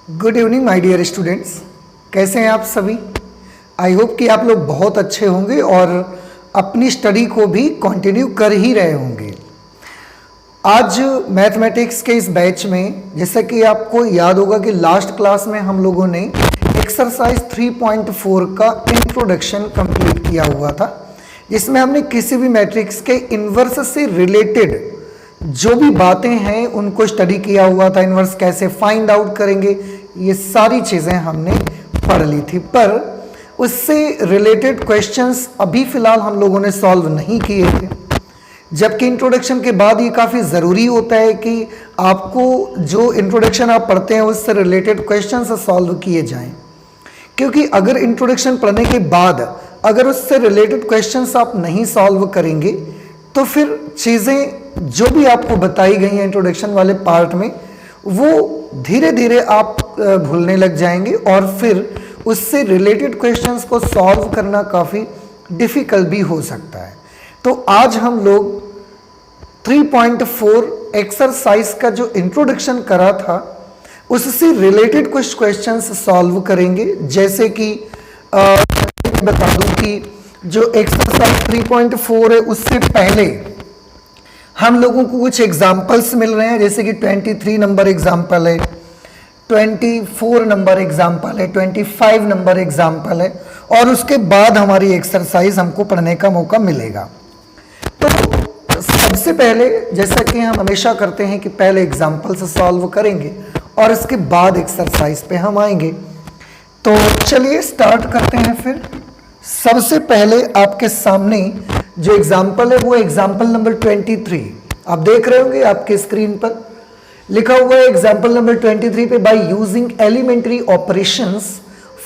Good evening my dear students. कैसे हैं आप सभी? आई होप कि आप लोग बहुत अच्छे होंगे और अपनी स्टडी को भी कंटिन्यू कर ही रहे होंगे। आज मैथमेटिक्स के इस बैच में जैसा कि आपको याद होगा कि लास्ट क्लास में हम लोगों ने एक्सरसाइज 3.4 का इंट्रोडक्शन कंप्लीट किया हुआ था, जिसमें हमने किसी भी मैट्रिक्स के इन्वर्स से रिलेटेड जो भी बातें हैं उनको स्टडी किया हुआ था। इन्वर्स कैसे फाइंड आउट करेंगे, ये सारी चीज़ें हमने पढ़ ली थी, पर उससे रिलेटेड क्वेश्चंस अभी फ़िलहाल हम लोगों ने सॉल्व नहीं किए थे। जबकि इंट्रोडक्शन के बाद ये काफ़ी ज़रूरी होता है कि आपको जो इंट्रोडक्शन आप पढ़ते हैं उससे रिलेटेड क्वेश्चंस सॉल्व किए जाएं, क्योंकि अगर इंट्रोडक्शन पढ़ने के बाद अगर उससे रिलेटेड क्वेश्चंस आप नहीं सॉल्व करेंगे तो फिर चीज़ें जो भी आपको बताई गई हैं इंट्रोडक्शन वाले पार्ट में वो धीरे धीरे आप भूलने लग जाएंगे और फिर उससे रिलेटेड क्वेश्चंस को सॉल्व करना काफ़ी डिफ़िकल्ट भी हो सकता है। तो आज हम लोग 3.4 एक्सरसाइज का जो इंट्रोडक्शन करा था उससे रिलेटेड कुछ क्वेश्चंस सॉल्व करेंगे। जैसे कि बता दूं कि जो एक्सरसाइज 3.4 है उससे पहले हम लोगों को कुछ एग्जाम्पल्स मिल रहे हैं, जैसे कि 23 नंबर एग्जाम्पल है, 24 नंबर एग्जाम्पल है, 25 नंबर एग्जाम्पल है और उसके बाद हमारी एक्सरसाइज हमको पढ़ने का मौका मिलेगा। तो सबसे पहले जैसा कि हम हमेशा करते हैं कि पहले एग्जाम्पल से सॉल्व करेंगे और इसके बाद एक्सरसाइज पे हम आएंगे। तो चलिए स्टार्ट करते हैं। फिर सबसे पहले आपके सामने जो एग्जाम्पल है वो एग्जाम्पल नंबर 23 आप देख रहे होंगे आपके स्क्रीन पर लिखा हुआ है। एग्जाम्पल नंबर 23 पे by using elementary operations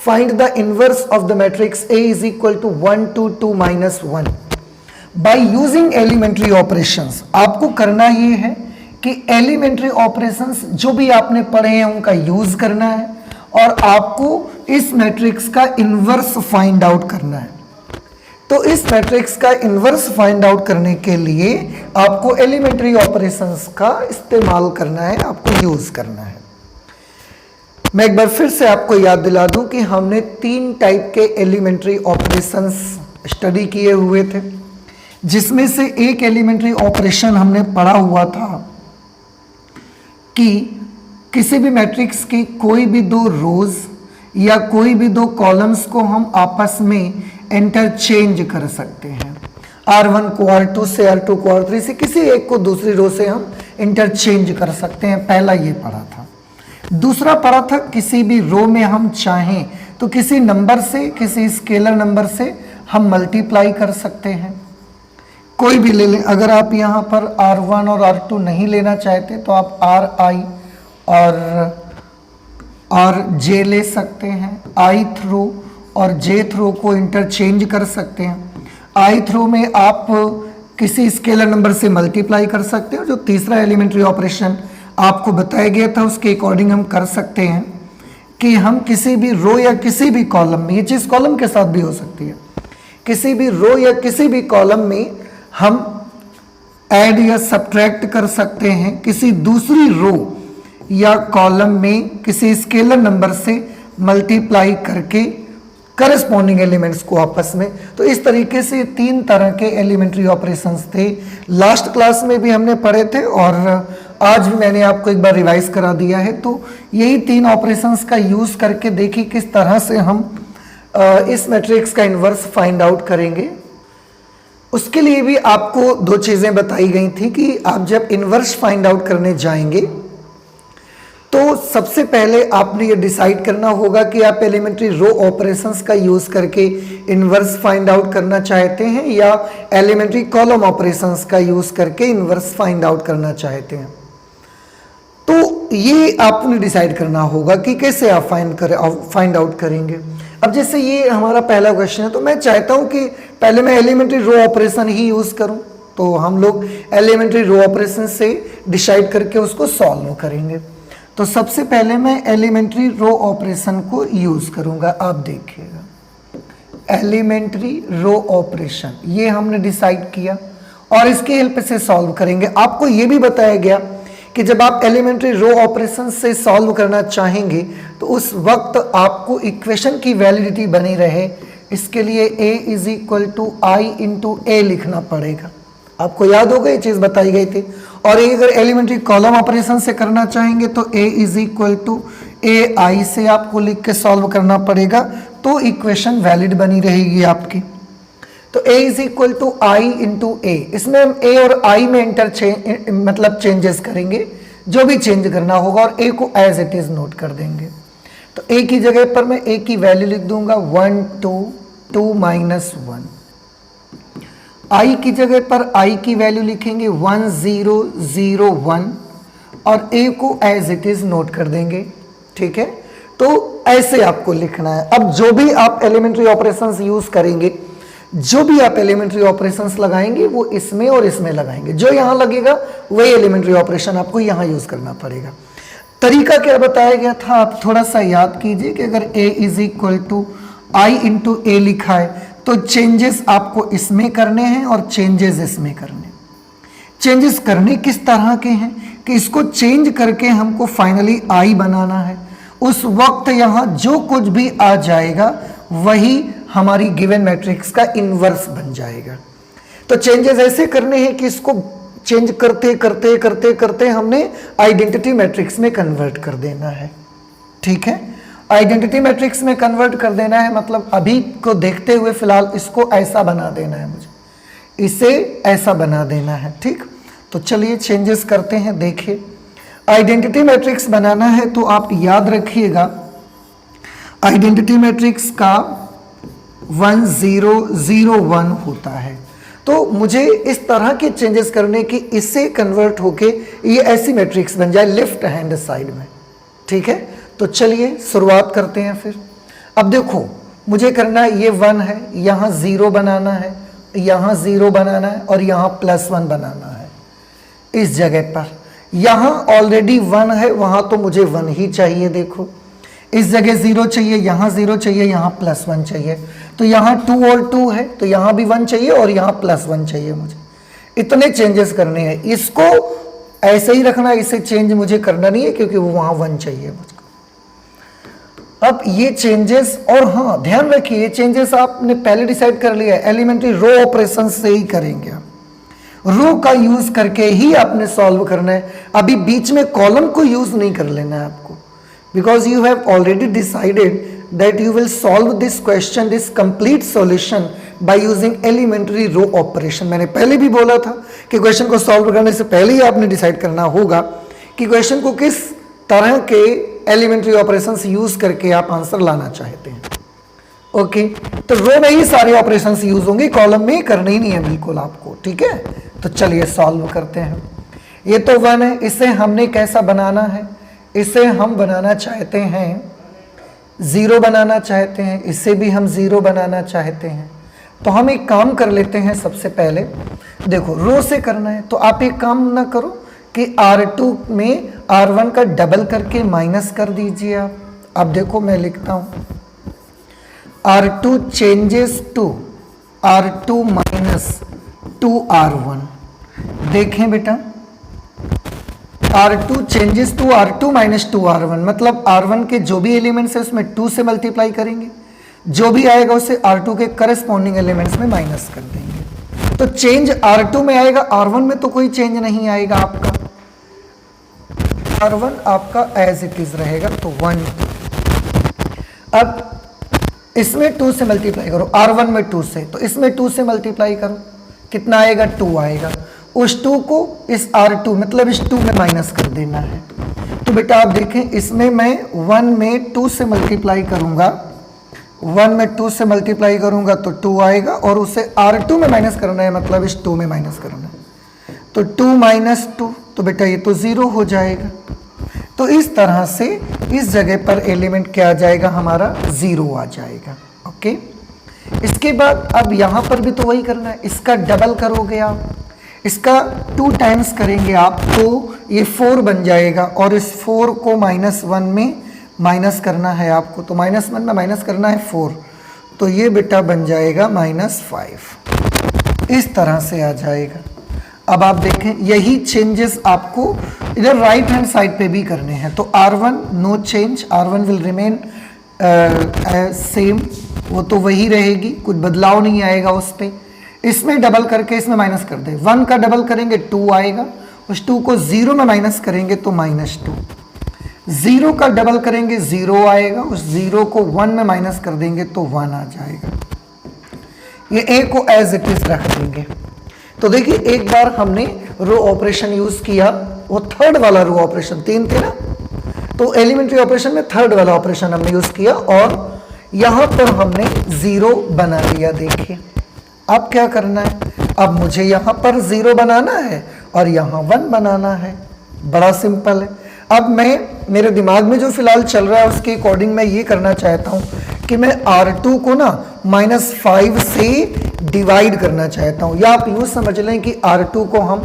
find the inverse of the matrix A is equal to 1 2 2 minus 1। By using elementary operations आपको करना ये है कि एलिमेंट्री ऑपरेशंस जो भी आपने पढ़े हैं उनका यूज करना है और आपको इस मैट्रिक्स का इन्वर्स फाइंड आउट करना है। तो इस मैट्रिक्स का इन्वर्स फाइंड आउट करने के लिए आपको एलिमेंट्री ऑपरेशंस का इस्तेमाल करना है, आपको यूज करना है। मैं एक बार फिर से आपको याद दिला दूं कि हमने 3 टाइप के एलिमेंट्री ऑपरेशंस स्टडी किए हुए थे, जिसमें से एक एलिमेंट्री ऑपरेशन हमने पढ़ा हुआ था कि किसी भी मैट्रिक्स की कोई भी 2 रोज या कोई भी 2 कॉलम्स को हम आपस में इंटरचेंज कर सकते हैं। R1 को R2 से, R2 को R3 से, किसी एक को दूसरी रो से हम इंटरचेंज कर सकते हैं। पहला ये पढ़ा था। दूसरा पढ़ा था किसी भी रो में हम चाहें तो किसी नंबर से, किसी स्केलर नंबर से हम मल्टीप्लाई कर सकते हैं। कोई भी ले लें। अगर आप यहाँ पर R1 और R2 नहीं लेना चाहते तो आप RI और RJ ले सकते हैं। ith रो और jth रो को इंटरचेंज कर सकते हैं। ith रो में आप किसी स्केलर नंबर से मल्टीप्लाई कर सकते हैं। जो तीसरा एलिमेंट्री ऑपरेशन आपको बताया गया था उसके अकॉर्डिंग हम कर सकते हैं कि हम किसी भी रो या किसी भी कॉलम में, ये चीज़ कॉलम के साथ भी हो सकती है, किसी भी रो या किसी भी कॉलम में हम ऐड या सब्ट्रैक्ट कर सकते हैं किसी दूसरी रो या कॉलम में किसी स्केलर नंबर से मल्टीप्लाई करके करस्पॉन्डिंग एलिमेंट्स को आपस में। तो इस तरीके से 3 तरह के एलिमेंट्री ऑपरेशंस थे। लास्ट क्लास में भी हमने पढ़े थे और आज भी मैंने आपको एक बार रिवाइज करा दिया है। तो यही 3 ऑपरेशंस का यूज करके देखिए किस तरह से हम इस मैट्रिक्स का इन्वर्स फाइंड आउट करेंगे। उसके लिए भी आपको 2 चीज़ें बताई गई थी कि आप जब इन्वर्स फाइंड आउट करने जाएंगे तो सबसे पहले आपने ये डिसाइड करना होगा कि आप एलिमेंट्री रो ऑपरेशंस का यूज करके इन्वर्स फाइंड आउट करना चाहते हैं या एलिमेंट्री कॉलम ऑपरेशंस का यूज करके इन्वर्स फाइंड आउट करना चाहते हैं। तो ये आपने डिसाइड करना होगा कि कैसे आप फाइंड आउट करेंगे। अब जैसे ये हमारा पहला क्वेश्चन है तो मैं चाहता हूं कि पहले मैं एलिमेंट्री रो ऑपरेशन ही यूज करूं, तो हम लोग एलिमेंट्री रो ऑपरेशन से डिसाइड करके उसको सॉल्व करेंगे। तो सबसे पहले मैं एलिमेंट्री रो ऑपरेशन को यूज करूंगा। आप देखिएगा एलिमेंट्री रो ऑपरेशन ये हमने डिसाइड किया और इसके हेल्प से सॉल्व करेंगे। आपको ये भी बताया गया कि जब आप एलिमेंट्री रो ऑपरेशन से सॉल्व करना चाहेंगे तो उस वक्त आपको इक्वेशन की वैलिडिटी बनी रहे, इसके लिए a is equal to I into A लिखना पड़ेगा। आपको याद होगा ये चीज बताई गई थी। और ये अगर एलिमेंट्री कॉलम ऑपरेशन से करना चाहेंगे तो a इज इक्वल टू ए आई से आपको लिख के सॉल्व करना पड़ेगा, तो इक्वेशन वैलिड बनी रहेगी आपकी। तो a is equal to I into A, इसमें हम a और i में इंटरचेंज मतलब चेंजेस करेंगे, जो भी चेंज करना होगा, और a को एज इट इज नोट कर देंगे। तो a की जगह पर मैं a की वैल्यू लिख दूंगा 1 2 2 माइनस 1। i की जगह पर i की वैल्यू लिखेंगे 1 0 0 1 और a को एज इट इज नोट कर देंगे। ठीक है, तो ऐसे आपको लिखना है। अब जो भी आप एलिमेंट्री ऑपरेशंस यूज करेंगे, जो भी आप एलिमेंट्री ऑपरेशंस लगाएंगे वो इसमें और इसमें लगाएंगे, जो यहां लगेगा वही एलिमेंट्री ऑपरेशन आपको यहां यूज करना पड़ेगा। तरीका क्या बताया गया था, आप थोड़ा सा याद कीजिए कि अगर a is equal to I into A लिखा है तो चेंजेस आपको इसमें करने हैं और चेंजेस इसमें करने। चेंजेस करने किस तरह के हैं कि इसको चेंज करके हमको फाइनली आई बनाना है। उस वक्त यहां जो कुछ भी आ जाएगा वही हमारी गिवन मैट्रिक्स का इनवर्स बन जाएगा। तो चेंजेस ऐसे करने हैं कि इसको चेंज करते करते करते करते हमने आइडेंटिटी मैट्रिक्स में कन्वर्ट कर देना है। ठीक है, आइडेंटिटी मैट्रिक्स में कन्वर्ट कर देना है, मतलब अभी को देखते हुए फिलहाल इसको ऐसा बना देना है, मुझे इसे ऐसा बना देना है। ठीक, तो चलिए चेंजेस करते हैं। देखिए, आइडेंटिटी मैट्रिक्स बनाना है तो आप याद रखिएगा आइडेंटिटी मैट्रिक्स का 1 0 0 1 होता है। तो मुझे इस तरह के चेंजेस करने की इससे कन्वर्ट होके ये ऐसी मैट्रिक्स बन जाए लेफ्ट हैंड साइड में। ठीक है, तो चलिए शुरुआत करते हैं फिर। अब देखो, मुझे करना है ये 1 है, यहाँ 0 बनाना है, यहाँ 0 बनाना है और यहाँ +1 बनाना है। इस जगह पर यहाँ ऑलरेडी 1 है, वहाँ तो मुझे 1 ही चाहिए। देखो, इस जगह 0 चाहिए, यहाँ 0 चाहिए, यहाँ +1 चाहिए। तो यहाँ 2 और 2 है तो यहाँ भी 1 चाहिए और यहाँ +1 चाहिए मुझे। इतने चेंजेस करने हैं, इसको ऐसे ही रखना, इसे चेंज मुझे करना नहीं है क्योंकि वो वहाँ 1 चाहिए मुझको। अब ये चेंजेस, और हाँ ध्यान रखिए ये चेंजेस आपने पहले डिसाइड कर लिया है, एलिमेंट्री रो ऑपरेशन से ही करेंगे आप। रो का यूज करके ही आपने सॉल्व करना है, अभी बीच में कॉलम को यूज नहीं कर लेना है आपको, because you have already decided that you will solve this question, this complete solution by using elementary row operation. मैंने पहले भी बोला था कि क्वेश्चन को सॉल्व करने से पहले ही आपने डिसाइड करना होगा कि क्वेश्चन को किस तरह के एलिमेंट्री ऑपरेशंस यूज करके आप आंसर लाना चाहते हैं। ओके, तो रो में ही सारे ऑपरेशंस यूज होंगे, कॉलम में करने ही नहीं है बिल्कुल आपको। ठीक है, तो चलिए सॉल्व करते हैं। ये तो 1 है, इसे हमने कैसा बनाना है, इसे हम बनाना चाहते हैं 0 बनाना चाहते हैं, इसे भी हम 0 बनाना चाहते हैं। तो हम एक काम कर लेते हैं, सबसे पहले देखो रो से करना है तो आप एक काम ना करो कि R2 में R1 का डबल करके माइनस कर दीजिए आप। अब देखो मैं लिखता हूं R2 changes to R2 minus 2R1। देखें बेटा, R2 changes to R2 minus 2R1, मतलब R1 के जो भी एलिमेंट्स है उसमें 2 से मल्टीप्लाई करेंगे, जो भी आएगा उसे R2 के करस्पॉन्डिंग एलिमेंट्स में माइनस कर देंगे। तो चेंज R2 में आएगा, R1 में तो कोई चेंज नहीं आएगा आपका, R1 आपका एज इट इज रहेगा। तो 1, अब इसमें 2 से मल्टीप्लाई करो, R1 में 2 से, तो इसमें 2 से मल्टीप्लाई करो, कितना आएगा 2 आएगा। उस 2 को इस R2 मतलब इस 2 में माइनस कर देना है। तो बेटा आप देखें, इसमें मैं 1 में 2 से मल्टीप्लाई करूंगा, 1 में 2 से मल्टीप्लाई करूंगा तो 2 आएगा, और उसे R2 में माइनस करना है, मतलब इस 2 में माइनस करना है। तो 2 माइनस 2, तो बेटा ये तो 0 हो जाएगा। तो इस तरह से इस जगह पर एलिमेंट क्या आ जाएगा, हमारा 0 आ जाएगा। ओके, इसके बाद अब यहाँ पर भी तो वही करना है, इसका डबल करोगे आप, इसका 2 टाइम्स करेंगे आप तो ये 4 बन जाएगा, और इस 4 को -1 में माइनस करना है आपको, तो -1 में माइनस करना है 4, तो ये बेटा बन जाएगा -5। इस तरह से आ जाएगा। अब आप देखें यही चेंजेस आपको इधर राइट हैंड साइड पे भी करने हैं। तो R1 no change, R1 will remain same, वो तो वही रहेगी, कुछ बदलाव नहीं आएगा उस पर। इसमें डबल करके इसमें माइनस कर दे, 1 का डबल करेंगे 2 आएगा, उस 2 को 0 में माइनस करेंगे तो -2। 0 का डबल करेंगे 0 आएगा, उस 0 को 1 में माइनस कर देंगे तो 1 आ जाएगा। ये A को एज इट इज रख देंगे। तो देखिए एक बार हमने रो ऑपरेशन यूज किया, वो थर्ड वाला रो ऑपरेशन, 3 थे ना, तो एलिमेंट्री ऑपरेशन में थर्ड वाला ऑपरेशन हमने यूज किया और यहां पर हमने 0 बना लिया। देखिए अब क्या करना है, अब मुझे यहां पर 0 बनाना है और यहां 1 बनाना है, बड़ा सिंपल है। अब मैं मेरे दिमाग में जो फिलहाल चल रहा है उसके अकॉर्डिंग मैं ये करना चाहता हूं कि मैं R2 को ना -5 से डिवाइड करना चाहता हूं, या आप यूं समझ लें कि R2 को हम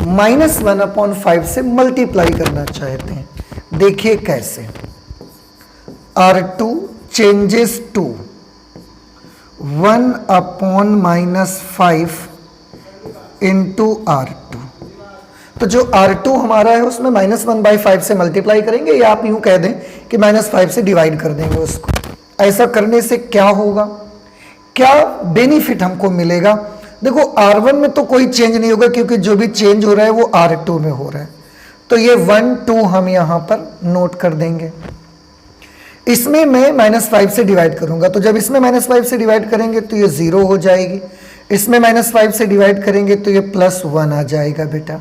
-1/5 से मल्टीप्लाई करना चाहते हैं। देखिए कैसे, R2 changes to 1/-5 into R2। तो जो R2 हमारा है उसमें -1/5 से मल्टीप्लाई करेंगे, या आप यूं कह दें कि -5 से डिवाइड कर देंगे उसको। ऐसा करने से क्या होगा, क्या बेनिफिट हमको मिलेगा? देखो R1 में तो कोई चेंज नहीं होगा क्योंकि जो भी चेंज हो रहा है वो R2 में हो रहा है, तो ये 1 2 हम यहां पर नोट कर देंगे। इसमें मैं -5 से डिवाइड करूंगा, तो जब इसमें -5 से डिवाइड करेंगे तो ये 0 हो जाएगी, इसमें -5 से डिवाइड करेंगे तो ये +1 आ जाएगा बेटा।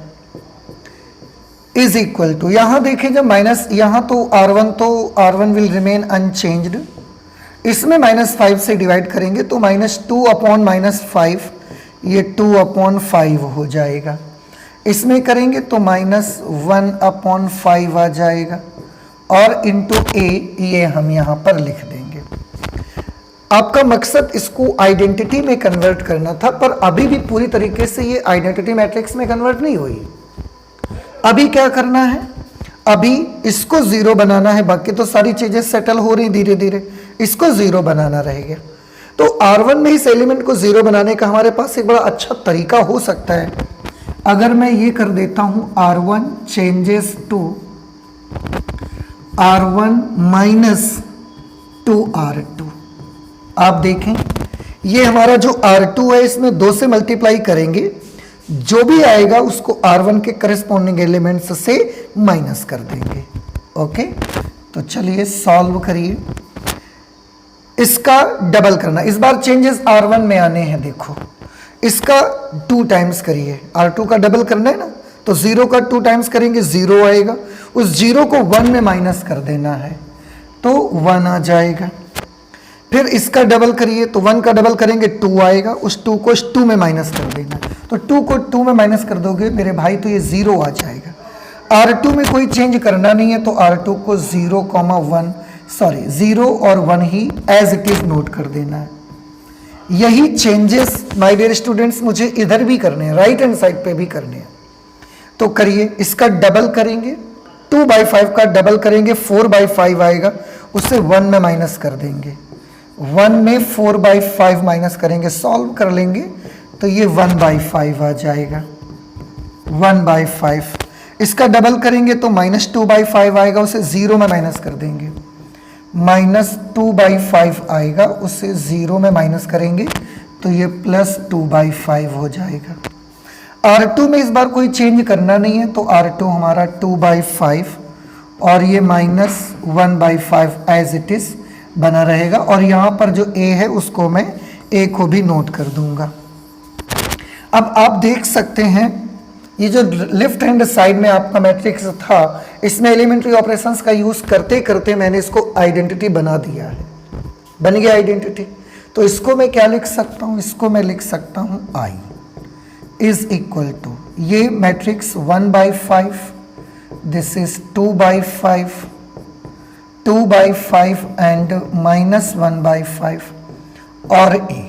इज इक्वल टू, यहां देखिए जब माइनस, यहां तो R1 विल रिमेन अनचेंज्ड, इसमें -5 से डिवाइड करेंगे तो -2/-5 ये 2/5 हो जाएगा, इसमें करेंगे तो -1/5 आ जाएगा और इंटू A ये हम यहां पर लिख देंगे। आपका मकसद इसको आइडेंटिटी में कन्वर्ट करना था, पर अभी भी पूरी तरीके से ये आइडेंटिटी मैट्रिक्स में कन्वर्ट नहीं हुई। अभी क्या करना है, अभी इसको 0 बनाना है, बाकी तो सारी चीजें सेटल हो रही धीरे धीरे, इसको 0 बनाना रहेगा। तो R1 में इस एलिमेंट को 0 बनाने का हमारे पास एक बड़ा अच्छा तरीका हो सकता है। अगर मैं ये कर देता हूं R1 changes to R1 -2R2, आप देखें ये हमारा जो R2 है इसमें 2 से मल्टीप्लाई करेंगे, जो भी आएगा उसको R1 के करस्पॉन्डिंग एलिमेंट्स से माइनस कर देंगे। ओके, तो चलिए सॉल्व करिए। इसका डबल करना, इस बार चेंजेस R1 में आने हैं। देखो इसका 2 टाइम्स करिए, R2 का डबल करना है ना, तो 0 का 2 टाइम्स करेंगे 0 आएगा, उस 0 को 1 में माइनस कर देना है तो 1 आ जाएगा। फिर इसका डबल करिए तो 1 का डबल करेंगे 2 आएगा, उस 2 को इस 2 में माइनस कर देना, तो 2 को 2 में माइनस कर दोगे मेरे भाई तो ये 0 आ जाएगा। R2 में कोई चेंज करना नहीं है तो R2 को 0 और 1 ही एज इट इज नोट कर देना है। यही चेंजेस माय डियर स्टूडेंट्स मुझे इधर भी करने हैं, राइट हैंड साइड पे भी करने हैं। तो करिए, इसका डबल करेंगे, 2/5 का डबल करेंगे 4/5 आएगा, उससे 1 में माइनस कर देंगे, 1 में 4/5 माइनस करेंगे, सॉल्व कर लेंगे तो ये 1/5 आ जाएगा, 1/5। इसका डबल करेंगे तो -2/5 आएगा, उसे 0 में माइनस कर देंगे, -2/5 आएगा, उससे 0 में माइनस करेंगे तो ये +2/5 हो जाएगा। R2 में इस बार कोई चेंज करना नहीं है तो R2 हमारा 2/5 और ये -1/5 एज इट इज बना रहेगा, और यहाँ पर जो A है उसको मैं A को भी नोट कर दूंगा। अब आप देख सकते हैं ये जो लेफ्ट हैंड साइड में आपका मैट्रिक्स था, इसमें एलिमेंट्री ऑपरेशंस का यूज करते करते मैंने इसको आइडेंटिटी बना दिया है, बन गया आइडेंटिटी। तो इसको मैं क्या लिख सकता हूं, इसको मैं लिख सकता हूं I इज इक्वल टू, ये मैट्रिक्स 1/5, दिस इज 2/5, 2/5 एंड -1/5 और A।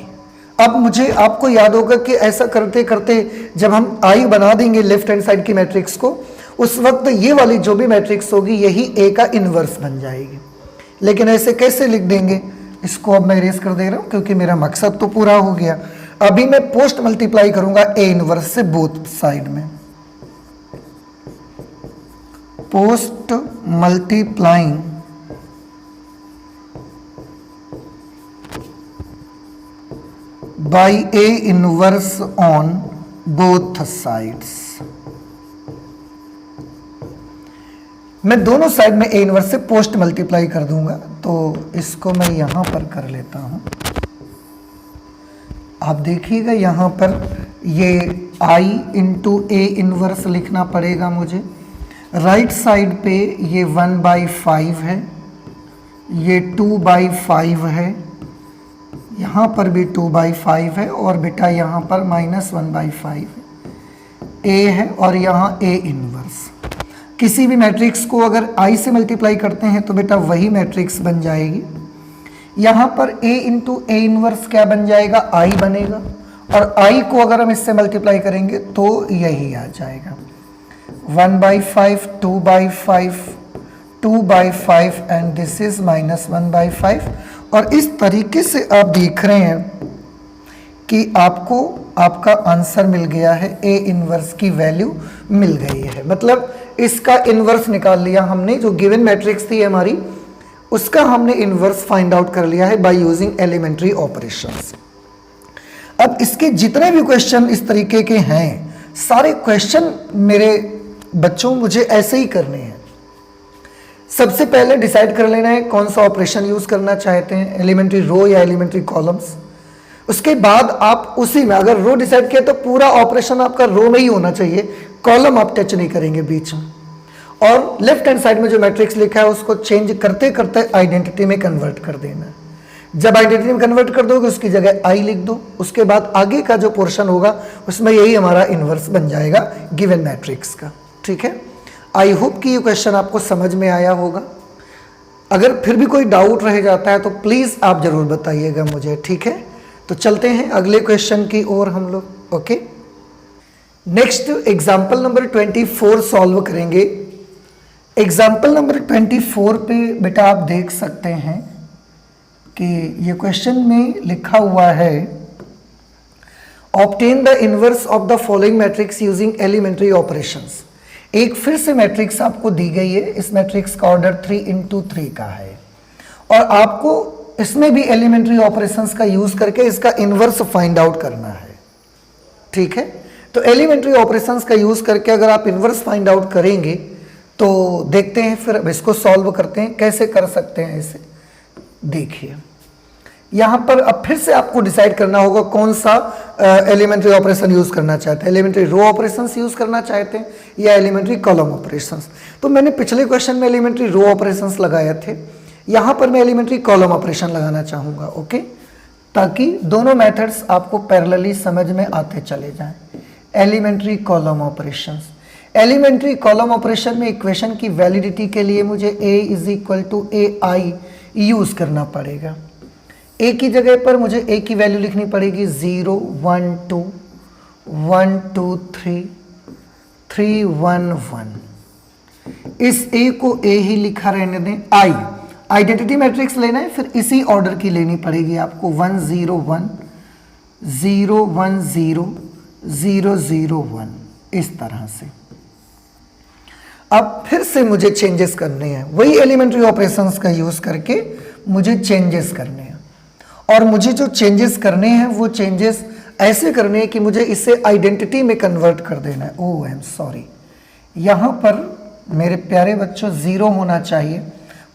अब मुझे आपको याद होगा कि ऐसा करते करते जब हम I बना देंगे लेफ्ट हैंड साइड की मैट्रिक्स को, उस वक्त ये वाली जो भी मैट्रिक्स होगी यही A का इन्वर्स बन जाएगी। लेकिन ऐसे कैसे लिख देंगे, इसको अब मैं इरेज कर दे रहा हूं क्योंकि मेरा मकसद तो पूरा हो गया। अभी मैं पोस्ट मल्टीप्लाई करूंगा ए इनवर्स से बोथ साइड में, post multiplying by A inverse on both sides. मैं दोनों साइड में ए इनवर्स से पोस्ट मल्टीप्लाई कर दूंगा, तो इसको मैं यहां पर कर लेता हूं। आप देखिएगा यहां पर ये आई इंटू ए इनवर्स लिखना पड़ेगा मुझे। राइट साइड पे ये 1/5 है, ये 2/5 है, यहाँ पर भी 2/5 है, और बेटा यहाँ पर -1/5 है, ए है, और यहाँ ए इनवर्स। किसी भी मैट्रिक्स को अगर आई से मल्टीप्लाई करते हैं तो बेटा वही मैट्रिक्स बन जाएगी। यहाँ पर a इंटू ए इनवर्स क्या बन जाएगा, आई बनेगा, और आई को अगर हम इससे मल्टीप्लाई करेंगे तो यही आ जाएगा 1/5, 2/5, 2/5 एंड दिस इज -1/5। और इस तरीके से आप देख रहे हैं कि आपको आपका आंसर मिल गया है, ए इनवर्स की वैल्यू मिल गई है। मतलब इसका इनवर्स निकाल लिया हमने, जो गिवन मैट्रिक्स थी हमारी उसका हमने इनवर्स फाइंड आउट कर लिया है बाय यूजिंग एलिमेंट्री ऑपरेशंस। अब इसके जितने भी क्वेश्चन इस तरीके के हैं, सारे क्वेश्चन मेरे बच्चों मुझे ऐसे ही करने हैं। सबसे पहले डिसाइड कर लेना है कौन सा ऑपरेशन यूज करना चाहते हैं, एलिमेंट्री रो या एलिमेंट्री कॉलम्स। उसके बाद आप उसी में, अगर रो डिसाइड किया तो पूरा ऑपरेशन आपका रो में ही होना चाहिए, कॉलम आप टच नहीं करेंगे बीच में। और लेफ्ट हैंड साइड में जो मैट्रिक्स लिखा है उसको चेंज करते करते आइडेंटिटी में कन्वर्ट कर देना है। जब आइडेंटिटी में कन्वर्ट कर दोगे उसकी जगह आई लिख दो, उसके बाद आगे का जो पोर्शन होगा उसमें यही हमारा इनवर्स बन जाएगा गिवन मैट्रिक्स का। ठीक है, आई होप कि ये क्वेश्चन आपको समझ में आया होगा। अगर फिर भी कोई डाउट रह जाता है तो प्लीज आप जरूर बताइएगा मुझे। ठीक है, तो चलते हैं अगले क्वेश्चन की ओर हम लोग। Okay, next example number 24 solve करेंगे। एग्जाम्पल नंबर 24 पे बेटा आप देख सकते हैं कि ये क्वेश्चन में लिखा हुआ है, obtain the inverse of the following matrix using elementary operations. एक फिर से मैट्रिक्स आपको दी गई है, इस मैट्रिक्स का ऑर्डर 3×3 का है, और आपको इसमें भी एलिमेंट्री ऑपरेशंस का यूज करके इसका इनवर्स फाइंड आउट करना है। ठीक है, तो एलिमेंट्री ऑपरेशंस का यूज करके अगर आप इनवर्स फाइंड आउट करेंगे तो देखते हैं, फिर अब इसको सॉल्व करते हैं, कैसे कर सकते हैं इसे। देखिए यहां पर अब फिर से आपको डिसाइड करना होगा कौन सा एलिमेंट्री ऑपरेशन यूज करना चाहते हैं, एलिमेंट्री रो ऑपरेशंस यूज करना चाहते हैं या एलिमेंट्री कॉलम ऑपरेशंस। तो मैंने पिछले क्वेश्चन में एलिमेंट्री रो ऑपरेशंस लगाए थे, यहां पर मैं एलिमेंट्री कॉलम ऑपरेशन लगाना चाहूंगा। ओके, ताकि दोनों मेथड्स आपको पैरेलली समझ में आते चले जाएं। Elementary column operations, elementary column operation में इक्वेशन की वैलिडिटी के लिए मुझे a = ai यूज करना पड़ेगा। a की जगह पर मुझे a की वैल्यू लिखनी पड़ेगी 0, 1, 2, 1, 2, 3, 3, 1, 1। इस a को a ही लिखा रहने दें। i आइडेंटिटी मैट्रिक्स लेना है, फिर इसी ऑर्डर की लेनी पड़ेगी आपको, 1, 0, 1, 0, 1, 0, 0, 0, 1, इस तरह से। अब फिर से मुझे चेंजेस करने हैं, वही एलिमेंट्री ऑपरेशंस का यूज करके मुझे चेंजेस करने हैं, और मुझे जो चेंजेस करने हैं वो चेंजेस ऐसे करने हैं कि मुझे इसे आइडेंटिटी में कन्वर्ट कर देना है। ओह आई एम सॉरी, यहां पर मेरे प्यारे बच्चों 0 होना चाहिए,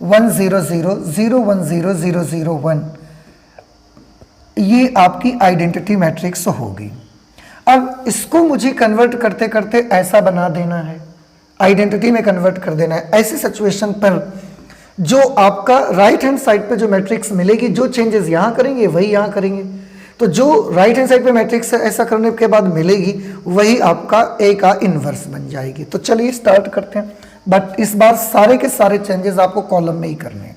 1, 0, 0, 0, 1, 0, 0, 0, 1, ये आपकी आइडेंटिटी मैट्रिक्स होगी। अब इसको मुझे कन्वर्ट करते करते ऐसा बना देना है, आइडेंटिटी में कन्वर्ट कर देना है। ऐसी सिचुएशन पर जो आपका राइट हैंड साइड पे जो मैट्रिक्स मिलेगी, जो चेंजेस यहां करेंगे वही यहां करेंगे, तो जो राइट हैंड साइड पे मैट्रिक्स ऐसा करने के बाद मिलेगी वही आपका ए का इनवर्स बन जाएगी। तो चलिए स्टार्ट करते हैं, बट इस बार सारे के सारे चेंजेस आपको कॉलम में ही करने हैं।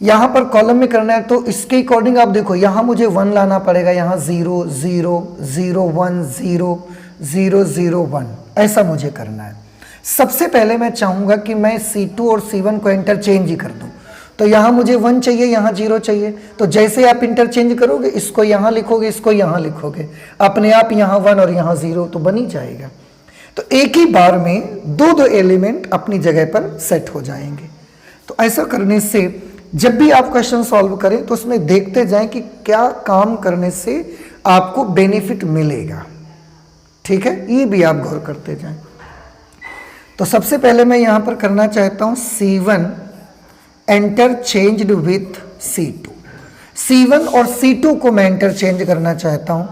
यहां पर कॉलम में करना है तो इसके अकॉर्डिंग आप देखो, यहां मुझे 1 लाना पड़ेगा, यहां 0, 0, 0, 1, 0, 0, 0, 1, ऐसा मुझे करना है। सबसे पहले मैं चाहूंगा कि मैं C2 और C1 को इंटरचेंज ही कर दूं, तो यहाँ मुझे 1 चाहिए, यहाँ 0 चाहिए, तो जैसे आप इंटरचेंज करोगे, इसको यहाँ लिखोगे, इसको यहाँ लिखोगे, अपने आप यहाँ 1 और यहाँ 0 तो बन ही जाएगा। तो एक ही बार में दो दो एलिमेंट अपनी जगह पर सेट हो जाएंगे। तो ऐसा करने से जब भी आप क्वेश्चन सॉल्व करें तो उसमें देखते जाएं कि क्या काम करने से आपको बेनिफिट मिलेगा। ठीक है, ये भी आप गौर करते जाएं। तो सबसे पहले मैं यहां पर करना चाहता हूं C1 interchanged with C2। C1 और C2 को मैं इंटरचेंज करना चाहता हूं,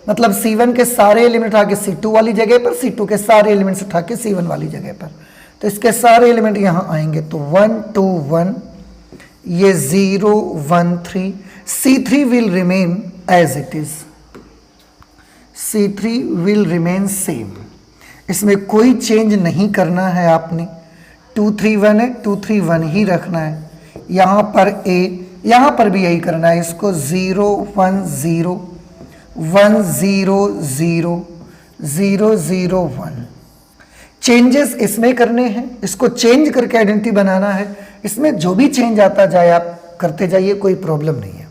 मतलब C1 के सारे एलिमेंट उठा के C2 वाली जगह पर, C2 के सारे एलिमेंट्स उठा के C1 वाली जगह पर। तो इसके सारे एलिमेंट यहां आएंगे, तो 1 2 1, ये 0 1 3, C3 will remain as it is, C3 will remain same, इसमें कोई चेंज नहीं करना है आपने। 2 3 1 है, 2 3 1 ही रखना है। यहाँ पर A, यहाँ पर भी यही करना है, इसको 0 1 0 1 0 0 0 0 1 चेंजेस इसमें करने हैं, इसको चेंज करके आइडेंटिटी बनाना है। इसमें जो भी चेंज आता जाए आप करते जाइए, कोई प्रॉब्लम नहीं है।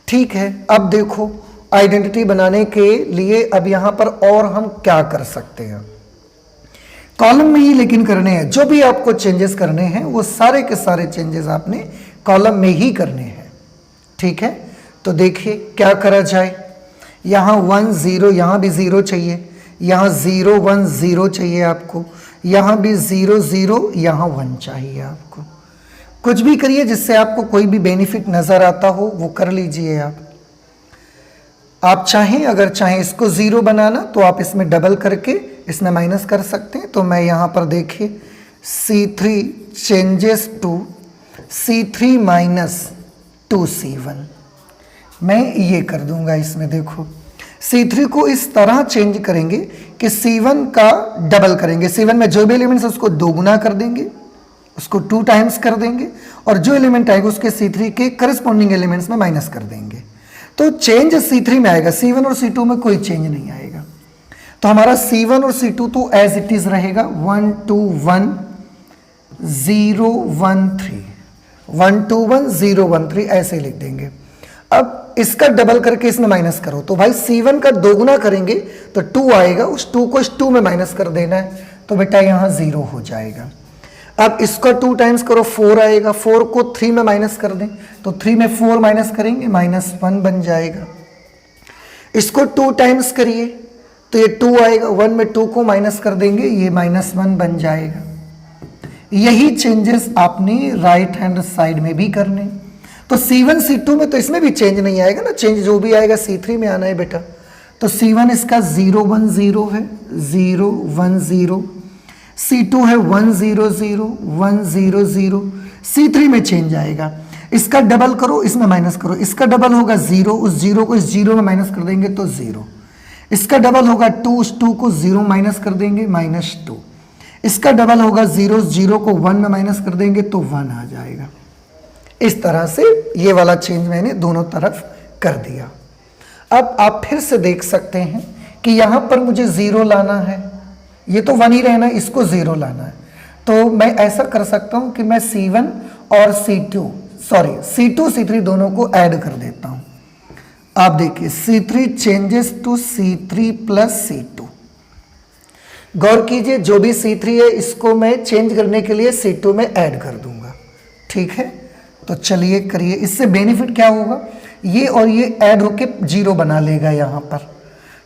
ठीक है, अब देखो आइडेंटिटी बनाने के लिए अब यहां पर और हम क्या कर सकते हैं, कॉलम में ही लेकिन करने हैं। जो भी आपको चेंजेस करने हैं वो सारे के सारे चेंजेस आपने कॉलम में ही करने हैं। ठीक है, तो देखिए क्या करा जाए। यहां 1 0, यहां भी 0 चाहिए, यहाँ 0 1 0 चाहिए आपको, यहाँ भी 0 0, यहाँ 1 चाहिए आपको। कुछ भी करिए जिससे आपको कोई भी बेनिफिट नज़र आता हो वो कर लीजिए आप चाहें, अगर चाहें इसको 0 बनाना तो आप इसमें डबल करके इसमें माइनस कर सकते हैं। तो मैं यहाँ पर देखिए C3 changes to C3 minus 2C1, मैं ये कर दूंगा इसमें। देखो C3 को इस तरह चेंज करेंगे कि C1 का डबल करेंगे, C1 में जो भी एलिमेंट्स है उसको 2 गुना कर देंगे, उसको 2 टाइम्स कर देंगे, और जो एलिमेंट आएगा उसके C3 के करस्पॉन्डिंग एलिमेंट्स में माइनस कर देंगे। तो चेंज C3 में आएगा, C1 और C2 में कोई चेंज नहीं आएगा। तो हमारा C1 और C2 तो एज इट इज रहेगा, 1 2 1 0 1 3, 1 2 1 0 1 3 ऐसे लिख देंगे। अब इसका डबल करके इसमें माइनस करो, तो भाई C1 का 2 गुना करेंगे तो 2 आएगा, उस 2 को इस 2 में माइनस कर देना है, तो बेटा यहाँ 0 हो जाएगा। अब इसका 2 टाइम्स करो, 4 आएगा, 4 को 3 में माइनस कर दें, तो 3 में 4 माइनस करेंगे, -1 बन जाएगा। इसको 2 टाइम्स करिए तो ये 2 आएगा, 1 में 2 को माइनस कर देंगे, ये -1 बन जाएगा। यही चेंजेस आपने राइट हैंड साइड में भी करने। तो C1 C2 में तो इसमें भी चेंज नहीं आएगा ना, चेंज जो भी आएगा C3 में आना है बेटा। तो C1 इसका 0 1 0 है, 0 1 0, C2 है 1 0 0 1 0 0, C3 में चेंज आएगा। इसका डबल करो, इसमें माइनस करो, इसका डबल होगा 0, उस 0 को इस 0 में माइनस कर देंगे तो 0। इसका डबल होगा 2, उस 2 को 0 माइनस कर देंगे, -2। इसका डबल होगा 0, 0 को 1 में माइनस कर देंगे तो 1 आ जाएगा। इस तरह से ये वाला चेंज मैंने दोनों तरफ कर दिया। अब आप फिर से देख सकते हैं कि यहाँ पर मुझे 0 लाना है, ये तो 1 ही रहना है, इसको 0 लाना है। तो मैं ऐसा कर सकता हूँ कि मैं C1 और C2 C3 दोनों को ऐड कर देता हूँ। आप देखिए C3 changes to C3 plus C2। गौर कीजिए, जो भी C3 है इसको मैं चेंज करने के लिए C2 में ऐड कर दूंगा। ठीक है, तो चलिए करिए। इससे बेनिफिट क्या होगा, ये और ये ऐड होके 0 बना लेगा यहाँ पर।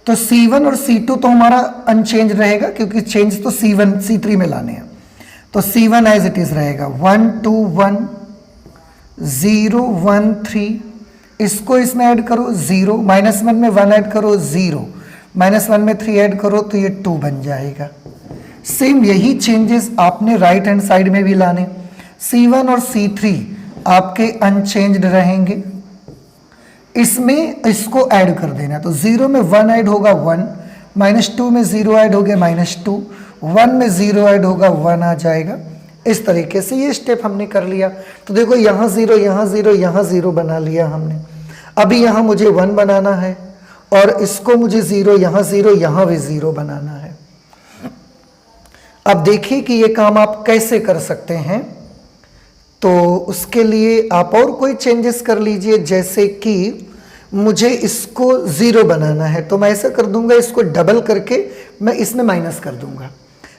तो C1 और C2 तो हमारा अनचेंज रहेगा, क्योंकि चेंज तो C1 C3 में लाने हैं। तो C1 एज इट इज रहेगा, 1 2 1 0 1 3, इसको इसमें ऐड करो 0, -1 में 1 ऐड करो 0, -1 में 3 ऐड करो तो ये 2 बन जाएगा। सेम यही चेंजेस आपने राइट हैंड साइड में भी लाने। C1 और C3 आपके अनचेंज्ड रहेंगे, इसमें इसको ऐड कर देना। तो 0 में 1 ऐड होगा 1, -2 में 0 ऐड हो गया -2, 1 में 0 ऐड होगा 1 आ जाएगा। इस तरीके से ये स्टेप हमने कर लिया। तो देखो यहाँ 0 यहाँ 0 यहाँ 0 बना लिया हमने। अभी यहाँ मुझे 1 बनाना है और इसको मुझे 0 यहाँ 0 यहाँ भी 0 बनाना है। अब देखिए कि ये काम आप कैसे कर सकते हैं। तो उसके लिए आप और कोई चेंजेस कर लीजिए, जैसे कि मुझे इसको 0 बनाना है तो मैं ऐसा कर दूंगा, इसको डबल करके मैं इसमें माइनस कर दूंगा।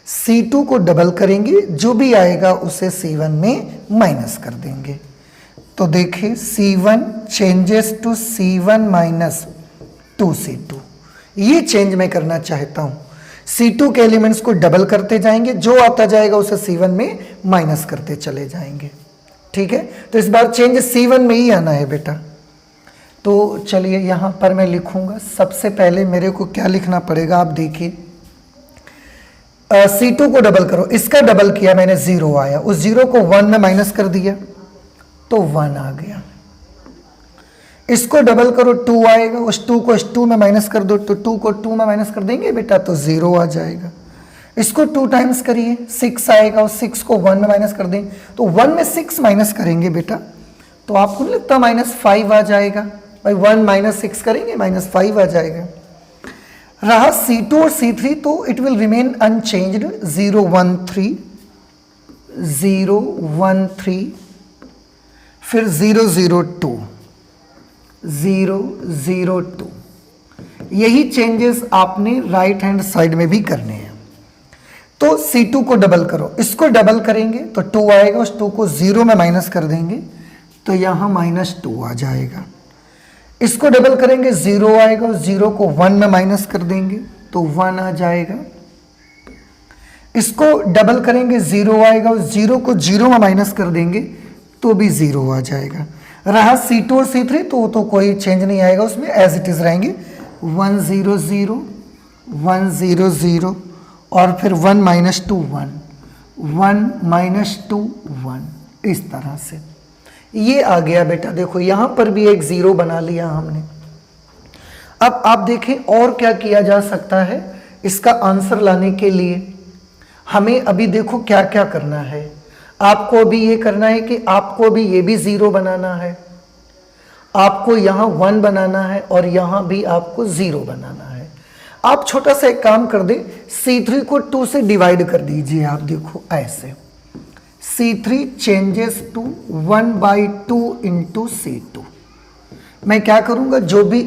C2 को डबल करेंगे, जो भी आएगा उसे C1 में माइनस कर देंगे। तो देखिए C1 changes to C1 minus 2C2, ये चेंज मैं करना चाहता हूं। C2 के एलिमेंट्स को डबल करते जाएंगे, जो आता जाएगा उसे C1 में माइनस करते चले जाएंगे। ठीक है, तो इस बार चेंज C1 में ही आना है बेटा। तो चलिए यहां पर मैं लिखूंगा, सबसे पहले मेरे को क्या लिखना पड़ेगा, आप देखिए C2 को डबल करो, इसका डबल किया मैंने 0 आया, उस 0 को 1 में माइनस कर दिया तो 1 आ गया। इसको डबल करो 2 आएगा, उस 2 को इस 2 में माइनस कर दो तो 2 को 2 में माइनस कर देंगे बेटा तो 0 आ जाएगा। इसको 2 टाइम्स करिए 6 आएगा, उस 6 को 1 में माइनस कर देंगे तो 1 में 6 माइनस करेंगे बेटा तो आपको नहीं लगता -5 आ जाएगा भाई, 1 माइनस 6 करेंगे -5 आ जाएगा। रहा C2 और C3 तो इट विल रिमेन अनचेंज्ड, 0 1 3 0 1 3 फिर 0 0 2 0 0 2, यही चेंजेस आपने राइट हैंड साइड में भी करने हैं। तो C2 को डबल करो, इसको डबल करेंगे तो 2 आएगा, उस 2 को 0 में माइनस कर देंगे तो यहां -2 आ जाएगा। इसको डबल करेंगे 0 आएगा, उस 0 को 1 में माइनस कर देंगे तो 1 आ जाएगा। इसको डबल करेंगे 0 आएगा, उस 0 को 0 में माइनस कर देंगे तो भी 0 आ जाएगा। रहा C2 और C3 तो कोई चेंज नहीं आएगा, उसमें एज इट इज रहेंगे 1 0 0 1 0 0 और फिर 1 -2 1 1 -2 1, इस तरह से ये आ गया बेटा। देखो यहां पर भी एक 0 बना लिया हमने। अब आप देखें और क्या किया जा सकता है इसका आंसर लाने के लिए। हमें अभी देखो क्या क्या करना है, आपको भी ये करना है कि आपको भी ये भी 0 बनाना है, आपको यहां 1 बनाना है और यहां भी आपको 0 बनाना है। आप छोटा सा एक काम कर दे, C3 को 2 से डिवाइड कर दीजिए। आप देखो ऐसे C3 changes to 1/2 into C2। मैं क्या करूंगा, जो भी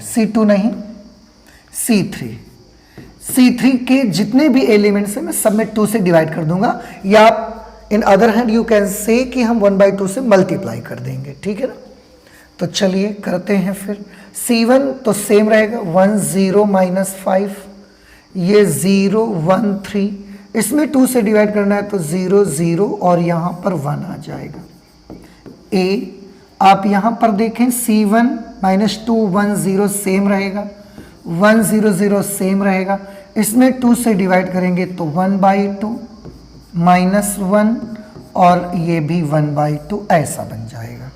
C2 नहीं C3 के जितने भी एलिमेंट्स हैं मैं सब में 2 से डिवाइड कर दूंगा, या in other hand you can say कि हम 1/2 से मल्टीप्लाई कर देंगे। ठीक है ना, तो चलिए करते हैं। फिर C1 तो सेम रहेगा 1 0 -5, ये 0 1 3, इसमें 2 से डिवाइड करना है तो 0 0 और यहां पर 1 आ जाएगा। आप यहां पर देखें C1 -2 1 0 सेम रहेगा, 1 0 0 सेम रहेगा, इसमें 2 से डिवाइड करेंगे तो 1/2 -1 और ये भी 1/2 ऐसा बन जाएगा।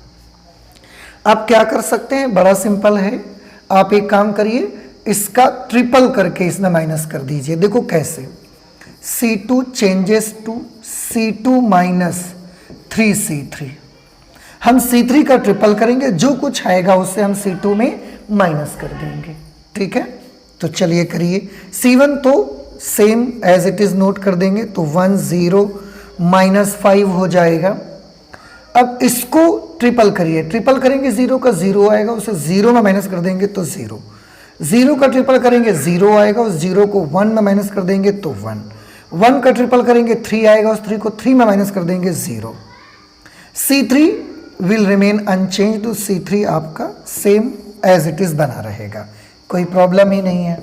आप क्या कर सकते हैं, बड़ा सिंपल है। आप एक काम करिए, इसका ट्रिपल करके इसमें माइनस कर दीजिए। देखो कैसे, C2 changes to C2 - 3C3। हम C3 का ट्रिपल करेंगे, जो कुछ आएगा उससे हम C2 में माइनस कर देंगे। ठीक है, तो चलिए करिए। C1 तो same as it is note कर देंगे तो 1 0 -5 हो जाएगा। अब इसको ट्रिपल करिए, ट्रिपल करेंगे 0 का 0 आएगा, उसे 0 में माइनस कर देंगे तो 0, 0 का ट्रिपल करेंगे 0 आएगा, उस 0 को 1 में माइनस कर देंगे तो 1, 1 का ट्रिपल करेंगे 3 आएगा, उस 3 को 3 में माइनस कर देंगे 0। C3 विल रिमेन अनचेंज, तो C3 आपका सेम एज इट इज बना रहेगा, कोई प्रॉब्लम ही नहीं है।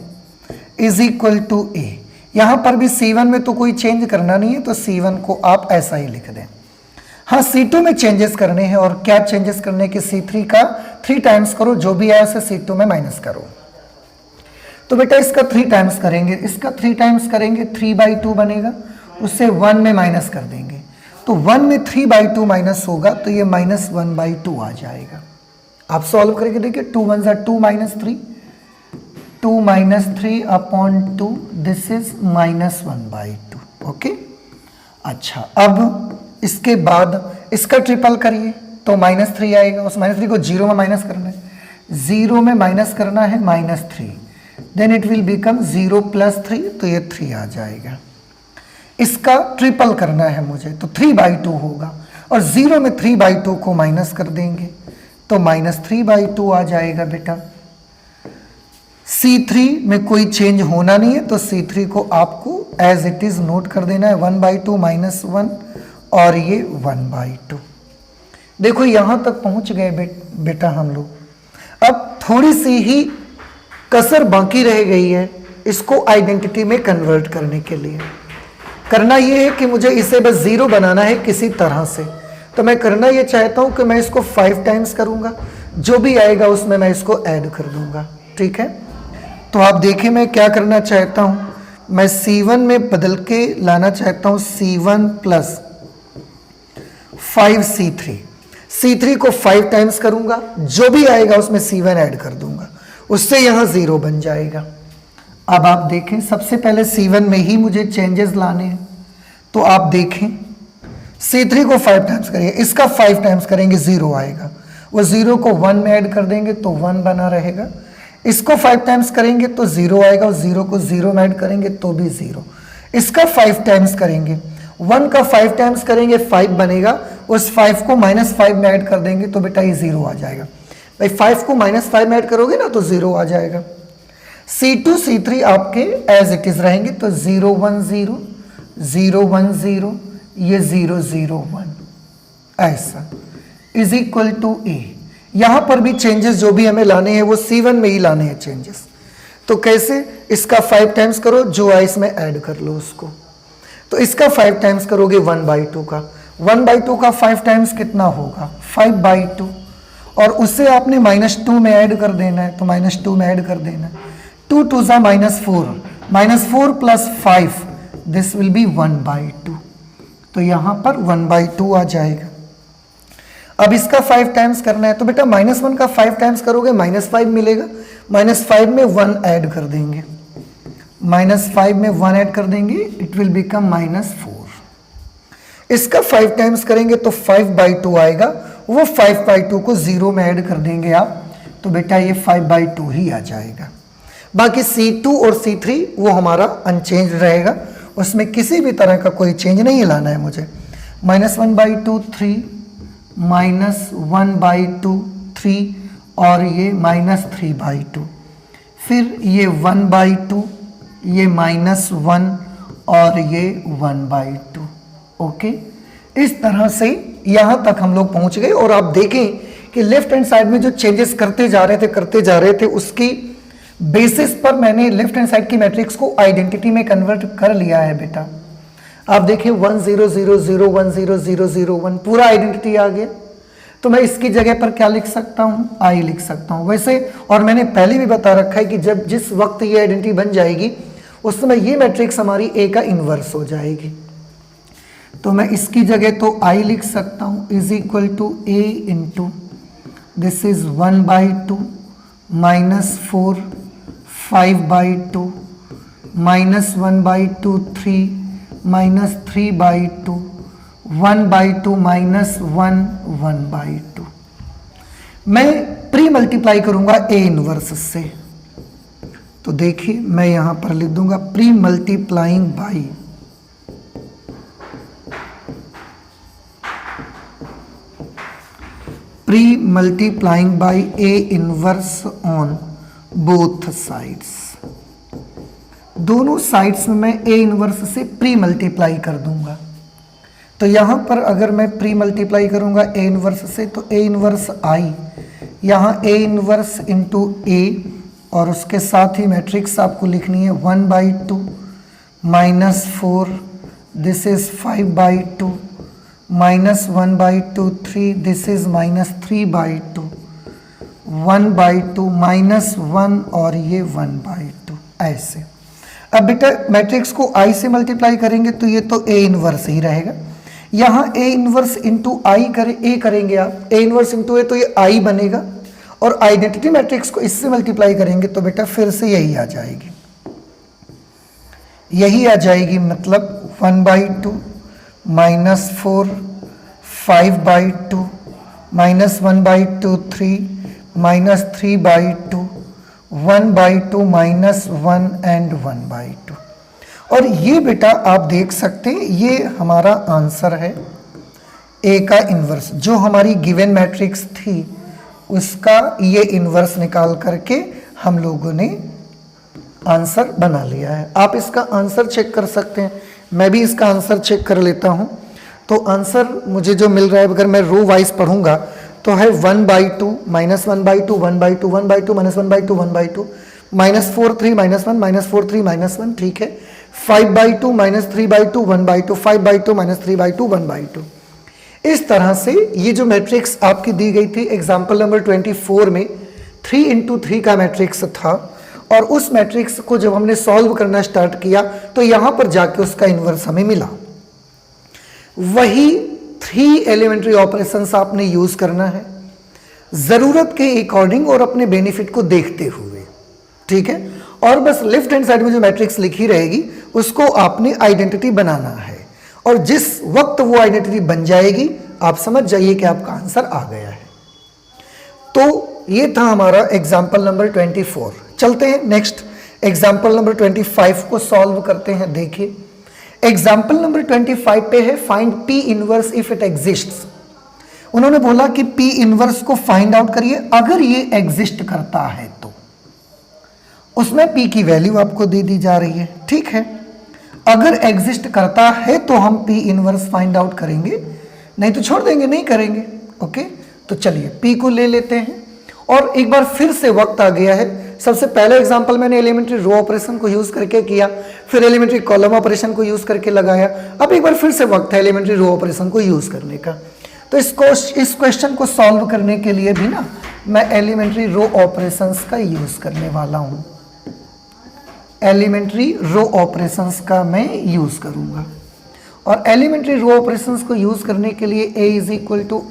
इज इक्वल टू A, यहां पर भी C1 में तो कोई चेंज करना नहीं है तो C1 को आप ऐसा ही लिख दें। हाँ, C2 में चेंजेस करने हैं, और क्या चेंजेस करने के, C3 का 3 टाइम्स करो, जो भी आया उसे C2 में माइनस करो। तो बेटा इसका 3 टाइम्स करेंगे, इसका 3 टाइम्स करेंगे 3/2 बनेगा, उससे 1 में माइनस कर देंगे तो 1 में 3/2 माइनस होगा तो ये -1/2 आ जाएगा। आप सॉल्व करके देखिए, 2 1 2 -3, 2 -3 अपॉन 2, दिस इज -1/2। ओके, अच्छा अब इसके बाद इसका ट्रिपल करिए तो -3 आएगा, उस -3 को 0 में माइनस करना है, 0 में माइनस करना है -3, देन इट विल बिकम 0 + 3, तो ये 3 आ जाएगा। इसका ट्रिपल करना है मुझे तो 3/2 होगा, और 0 में 3/2 को माइनस कर देंगे तो -3/2 आ जाएगा बेटा। C3 में कोई चेंज होना नहीं है तो C3 को आपको एज इट इज नोट कर देना है, 1/2 -1 और ये 1/2। देखो यहां तक पहुंच गए बेटा हम लोग। अब थोड़ी सी ही कसर बाकी रह गई है इसको आइडेंटिटी में कन्वर्ट करने के लिए। करना ये है कि मुझे इसे बस 0 बनाना है किसी तरह से। तो मैं करना ये चाहता हूं कि मैं इसको 5 टाइम्स करूंगा, जो भी आएगा उसमें मैं इसको ऐड कर दूंगा, ठीक है। तो आप देखिए मैं क्या करना चाहता हूं, मैं C1 में बदल के लाना चाहता हूं C1 प्लस 5C3। C3 को 5 टाइम्स करूंगा, जो भी आएगा उसमें C1 ऐड कर दूंगा, उससे यहां 0 बन जाएगा। अब आप देखें सबसे पहले C1 में ही मुझे चेंजेस लाने हैं, तो आप देखें C3 को 5 टाइम्स करिए, इसका 5 टाइम्स करेंगे 0 आएगा, वो 0 को 1 में ऐड कर देंगे तो 1 बना रहेगा। इसको 5 टाइम्स करेंगे तो 0 आएगा, और 0 को 0 में ऐड करेंगे तो भी 0। इसका 5 टाइम्स करेंगे, 1 का 5 टाइम्स करेंगे 5 बनेगा, उस 5 को -5 में ऐड कर देंगे तो बेटा ये 0 आ जाएगा। भाई 5 को -5 में ऐड करोगे ना तो 0 आ जाएगा। C2 C3 आपके एज इट इज रहेंगे तो 0 1 0 0 1 0 ये 0 0 1 ऐसा इज इक्वल टू A। यहां पर भी चेंजेस जो भी हमें लाने हैं वो C1 में ही लाने हैं चेंजेस। तो कैसे, इसका 5 टाइम्स करो, जो आए इसमें ऐड कर लो उसको। तो इसका 5 टाइम्स करोगे 1/2 का, 1/2 का 5 टाइम्स कितना होगा 5/2, और उससे आपने -2 में ऐड कर देना है, तो -2 में ऐड कर देना है। 2 2 ज़ा -4, -4 प्लस 5 दिस विल बी 1/2, तो यहां पर 1/2 आ जाएगा। अब इसका 5 टाइम्स करना है तो बेटा -1 का 5 टाइम्स करोगे -5 मिलेगा, -5 में 1 ऐड कर देंगे, -5 में 1 ऐड कर देंगे, इट विल बिकम -4। इसका 5 टाइम्स करेंगे तो 5/2 आएगा, वो 5/2 को 0 में ऐड कर देंगे आप, तो बेटा ये 5/2 ही आ जाएगा। बाकी C2 और C3 वो हमारा अनचेंज रहेगा, उसमें किसी भी तरह का कोई चेंज नहीं लाना है मुझे। -1/2 3, -1/2 3 और ये -3/2, फिर ये 1/2, ये -1 और ये 1/2। ओके, इस तरह से यहाँ तक हम लोग पहुँच गए। और आप देखें कि लेफ्ट हैंड साइड में जो चेंजेस करते जा रहे थे उसकी बेसिस पर मैंने लेफ्ट हैंड साइड की मैट्रिक्स को आइडेंटिटी में कन्वर्ट कर लिया है बेटा। आप देखें 1 0 0 0 1 0 0 0 1 पूरा आइडेंटिटी आ गया। तो मैं इसकी जगह पर क्या लिख सकता हूं, I लिख सकता हूं वैसे। और मैंने पहले भी बता रखा है कि जब जिस वक्त ये आइडेंटिटी बन जाएगी उस समय ये मैट्रिक्स हमारी A का इन्वर्स हो जाएगी। तो मैं इसकी जगह तो I लिख सकता हूं is equal to A into this is 1/2 -4 5/2 -1/2 3 -3/2 1/2 -1 1/2। मैं प्री मल्टीप्लाई करूंगा A इनवर्स से, तो देखिए मैं यहां पर लिख दूंगा pre multiplying by A inverse on both sides. दोनों साइड्स में मैं A इनवर्स से प्री मल्टीप्लाई कर दूंगा। तो यहां पर अगर मैं प्री मल्टीप्लाई करूंगा A इनवर्स से तो A इनवर्स I, यहाँ A इनवर्स इंटू A, और उसके साथ ही मैट्रिक्स आपको लिखनी है 1/2 -4 दिस इज 5/2 -1/2 3 दिस इज -3/2 1/2 -1 और ये 1/2 ऐसे। अब बेटा मैट्रिक्स को I से मल्टीप्लाई करेंगे तो ये तो A इनवर्स ही रहेगा। यहाँ A inverse into I A करेंगे आप, A इनवर्स इंटू A तो ये I बनेगा, और आइडेंटिटी मैट्रिक्स को इससे मल्टीप्लाई करेंगे तो बेटा फिर से यही आ जाएगी, मतलब 1/2 -4 5/2 -1/2 3 -3/2 1/2 -1 एंड 1/2। और ये बेटा आप देख सकते हैं ये हमारा आंसर है, ए का इन्वर्स, जो हमारी गिवन मैट्रिक्स थी उसका ये इन्वर्स निकाल करके हम लोगों ने आंसर बना लिया है। आप इसका आंसर चेक कर सकते हैं, मैं भी इसका आंसर चेक कर लेता हूं। तो आंसर मुझे जो मिल रहा है, अगर मैं रो वाइज पढ़ूंगा तो है 1/2 -1/2 1/2 1/2 -1/2 1/2 -4 3 -1 -4 3 -1, ठीक है। 5/2 -3/2 1/2 5/2 -3/2 1/2। इस तरह से ये जो मैट्रिक्स आपकी दी गई थी एग्जाम्पल नंबर 24 में 3 × 3 का मैट्रिक्स था, और उस मैट्रिक्स को जब हमने सॉल्व करना स्टार्ट किया तो यहां पर जाके उसका इन्वर्स हमें मिला। वही 3 एलिमेंट्री ऑपरेशंस आपने यूज करना है जरूरत के अकॉर्डिंग और अपने बेनिफिट को देखते हुए, ठीक है। और बस लेफ्ट हैंड साइड में जो मैट्रिक्स लिखी रहेगी उसको आपने आइडेंटिटी बनाना है, और जिस वक्त वो आइडेंटिटी बन जाएगी आप समझ जाइए कि आपका आंसर आ गया है। तो ये था हमारा एग्जाम्पल नंबर 24। चलते हैं नेक्स्ट एग्जाम्पल नंबर 25 को सॉल्व करते हैं। देखिए एग्जाम्पल नंबर 25 पे है find P inverse if it exists. उन्होंने बोला कि P इनवर्स को फाइंड आउट करिए अगर ये एग्जिस्ट करता है तो। उसमें P की वैल्यू आपको दे दी जा रही है, ठीक है। अगर एग्जिस्ट करता है तो हम P इनवर्स फाइंड आउट करेंगे, नहीं तो छोड़ देंगे, नहीं करेंगे, ओके। तो चलिए P को ले लेते हैं, और एक बार फिर से वक्त आ गया है। सबसे पहले एग्जांपल मैंने एलिमेंट्री रो ऑपरेशन को यूज करके किया, फिर एलिमेंट्री कॉलम ऑपरेशन को यूज करके लगाया। अब एक बार फिर से वक्त है एलिमेंट्री रो ऑपरेशन को यूज करने का। तो इस क्वेश्चन को सॉल्व करने के लिए भी ना मैं एलिमेंट्री रो ऑपरेशंस का यूज करने वाला हूं। एलिमेंट्री रो ऑपरेशंस का मैं यूज करूंगा, और एलिमेंट्री रो ऑपरेशंस को यूज करने के लिए A =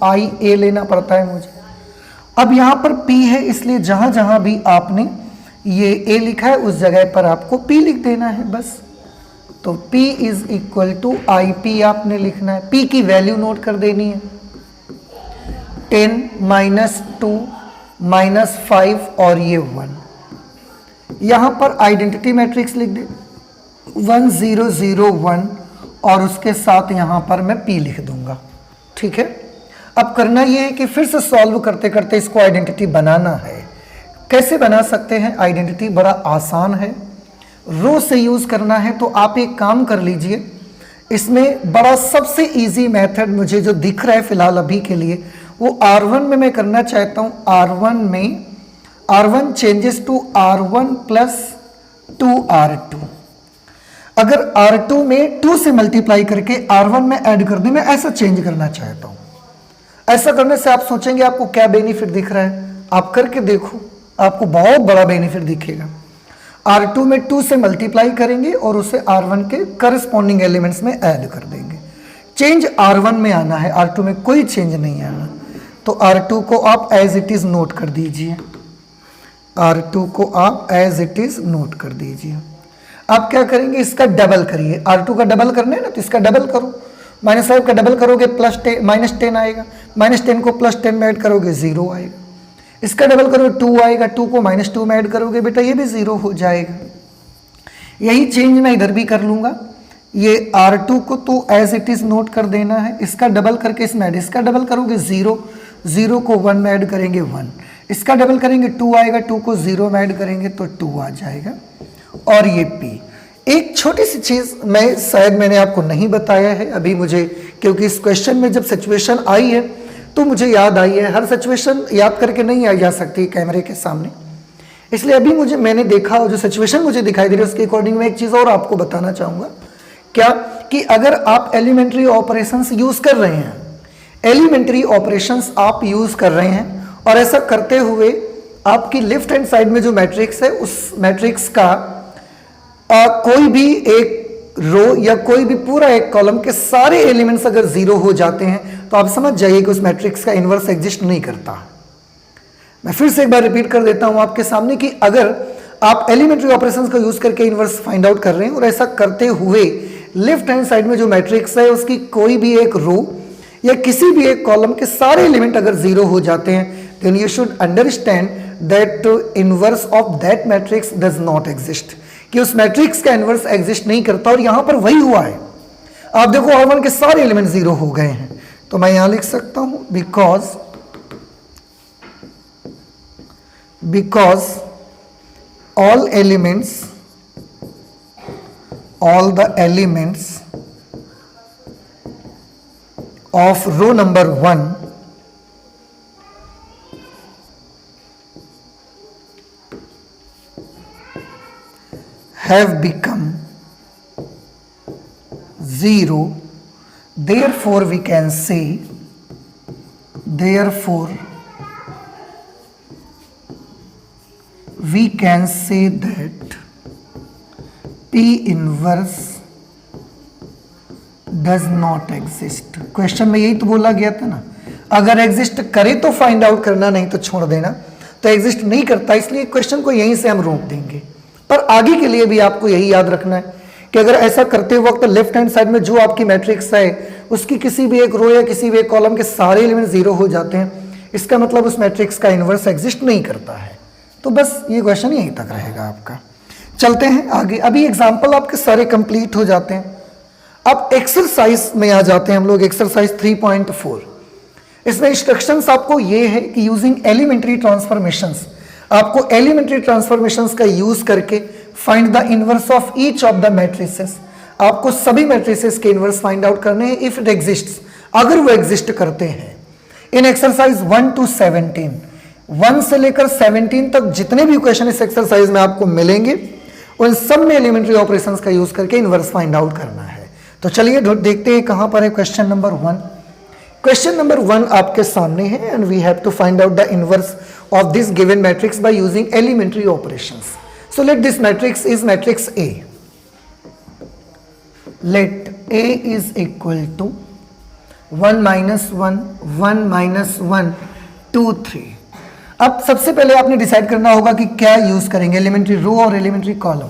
IA लेना पड़ता है मुझे। अब यहां पर P है, इसलिए जहां जहां भी आपने ये A लिखा है उस जगह पर आपको P लिख देना है बस। तो P = IP आपने लिखना है। P की वैल्यू नोट कर देनी है, 10 -2 -5 और ये 1। यहां पर आइडेंटिटी मैट्रिक्स लिख दे 1 0 0 1, और उसके साथ यहां पर मैं P लिख दूंगा, ठीक है। अब करना यह है कि फिर से सॉल्व करते करते इसको आइडेंटिटी बनाना है। कैसे बना सकते हैं आइडेंटिटी? बड़ा आसान है, रो से यूज करना है। तो आप एक काम कर लीजिए, इसमें बड़ा सबसे इजी मेथड मुझे जो दिख रहा है फिलहाल अभी के लिए वो R1 में मैं करना चाहता हूं। R1 में R1 changes to R1 + 2R2। अगर R2 में 2 से मल्टीप्लाई करके R1 में ऐड कर दें, मैं ऐसा चेंज करना चाहता हूं। ऐसा करने से आप सोचेंगे आपको क्या बेनिफिट दिख रहा है, आप करके देखो, आपको बहुत बड़ा बेनिफिट दिखेगा। R2 में 2 से मल्टीप्लाई करेंगे और उसे R1 के करस्पॉन्डिंग एलिमेंट्स में ऐड कर देंगे। चेंज R1 में आना है, R2 में कोई चेंज नहीं आना। तो R2 को आप एज इट इज नोट कर दीजिए, R2 को आप एज इट इज नोट कर दीजिए। आप क्या करेंगे, इसका डबल करिए। R2 का डबल करना है ना, तो इसका डबल करो। -5 का डबल करोगे -10 आएगा, -10 को +10 में ऐड करोगे 0 आएगा। इसका डबल करोगे 2 आएगा, 2 को -2 में ऐड करोगे बेटा ये भी 0 हो जाएगा। यही चेंज मैं इधर भी कर लूंगा। ये R2 को तो एज इट इज नोट कर देना है, इसका डबल करके इसमें ऐड, इसका डबल करोगे 0, 0 को 1 में ऐड करेंगे 1, इसका डबल करेंगे 2 आएगा, 2 को 0 में ऐड करेंगे तो 2 आ जाएगा। और ये P, एक छोटी सी चीज मैं शायद मैंने आपको नहीं बताया है अभी मुझे, क्योंकि इस क्वेश्चन में जब सिचुएशन आई है तो मुझे याद आई है। हर सिचुएशन याद करके नहीं आई जा सकती कैमरे के सामने, इसलिए अभी मैंने देखा और जो सिचुएशन मुझे दिखाई दे रही है उसके अकॉर्डिंग मैं एक चीज और आपको बताना चाहूंगा। क्या कि अगर आप एलिमेंट्री ऑपरेशंस यूज कर रहे हैं, एलिमेंट्री ऑपरेशंस आप यूज कर रहे हैं, और ऐसा करते हुए आपकी लेफ्ट हैंड साइड में जो मैट्रिक्स है उस मैट्रिक्स का कोई भी एक रो या कोई भी पूरा एक कॉलम के सारे एलिमेंट्स अगर 0 हो जाते हैं तो आप समझ जाइए कि उस मैट्रिक्स का इन्वर्स एग्जिस्ट नहीं करता। मैं फिर से एक बार रिपीट कर देता हूं आपके सामने कि अगर आप एलिमेंट्री ऑपरेशंस का यूज करके इन्वर्स फाइंड आउट कर रहे हैं और ऐसा करते हुए लेफ्ट हैंड साइड में जो मैट्रिक्स है उसकी कोई भी एक रो या किसी भी एक कॉलम के सारे एलिमेंट अगर 0 हो जाते हैं, then you should understand that inverse of that matrix does not exist, कि उस मैट्रिक्स का इन्वर्स एग्जिस्ट नहीं करता। और यहां पर वही हुआ है, आप देखो R1 के सारे एलिमेंट 0 हो गए हैं, तो मैं यहां लिख सकता हूं because all the elements of row number 1 have become 0, therefore we can say that P inverse does not exist। Question में यही तो बोला गया था ना, अगर एग्जिस्ट करे तो फाइंड आउट करना, नहीं तो छोड़ देना। तो एग्जिस्ट नहीं करता, इसलिए क्वेश्चन को यहीं से हम रोक देंगे। पर आगे के लिए भी आपको यही याद रखना है कि अगर ऐसा करते वक्त लेफ्ट हैंड साइड में जो आपकी मैट्रिक्स है उसकी किसी भी एक रो या किसी भी एक कॉलम के सारे एलिमेंट 0 हो जाते हैं, इसका मतलब उस मैट्रिक्स का इनवर्स एग्जिस्ट नहीं करता है। तो बस ये क्वेश्चन यहीं तक रहेगा आपका। चलते हैं आगे। अभी एग्जाम्पल आपके सारे कंप्लीट हो जाते हैं। अब एक्सरसाइज में आ जाते हैं हम लोग, एक्सरसाइज 3.4। इसमें इंस्ट्रक्शंस आपको ये है कि यूजिंग एलिमेंट्री ट्रांसफॉर्मेशंस, आपको एलिमेंट्री ट्रांसफॉर्मेशंस का यूज करके find the inverse of each of the matrices. आपको सभी मैट्रिसेस के इनवर्स फाइंड आउट करने हैं इफ इट एग्जिस्ट्स, अगर वो एग्जिस्ट करते हैं। इन एक्सरसाइज 1 to 17, 1 से लेकर 17 तक जितने भी क्वेश्चन इस एक्सरसाइज में आपको मिलेंगे उन सब में एलिमेंट्री ऑपरेशंस का यूज करके इनवर्स फाइंड आउट करना है। तो चलिए देखते हैं कहां पर है क्वेश्चन नंबर 1। क्वेश्चन नंबर 1 आपके सामने है and we have to find out the inverse of this given matrix by using elementary operations. So let this matrix is matrix A। Let A is equal to 1 -1 1 -1 2 3। अब सबसे पहले आपने decide करना होगा कि क्या यूज करेंगे, एलिमेंट्री रो और एलिमेंट्री कॉलम।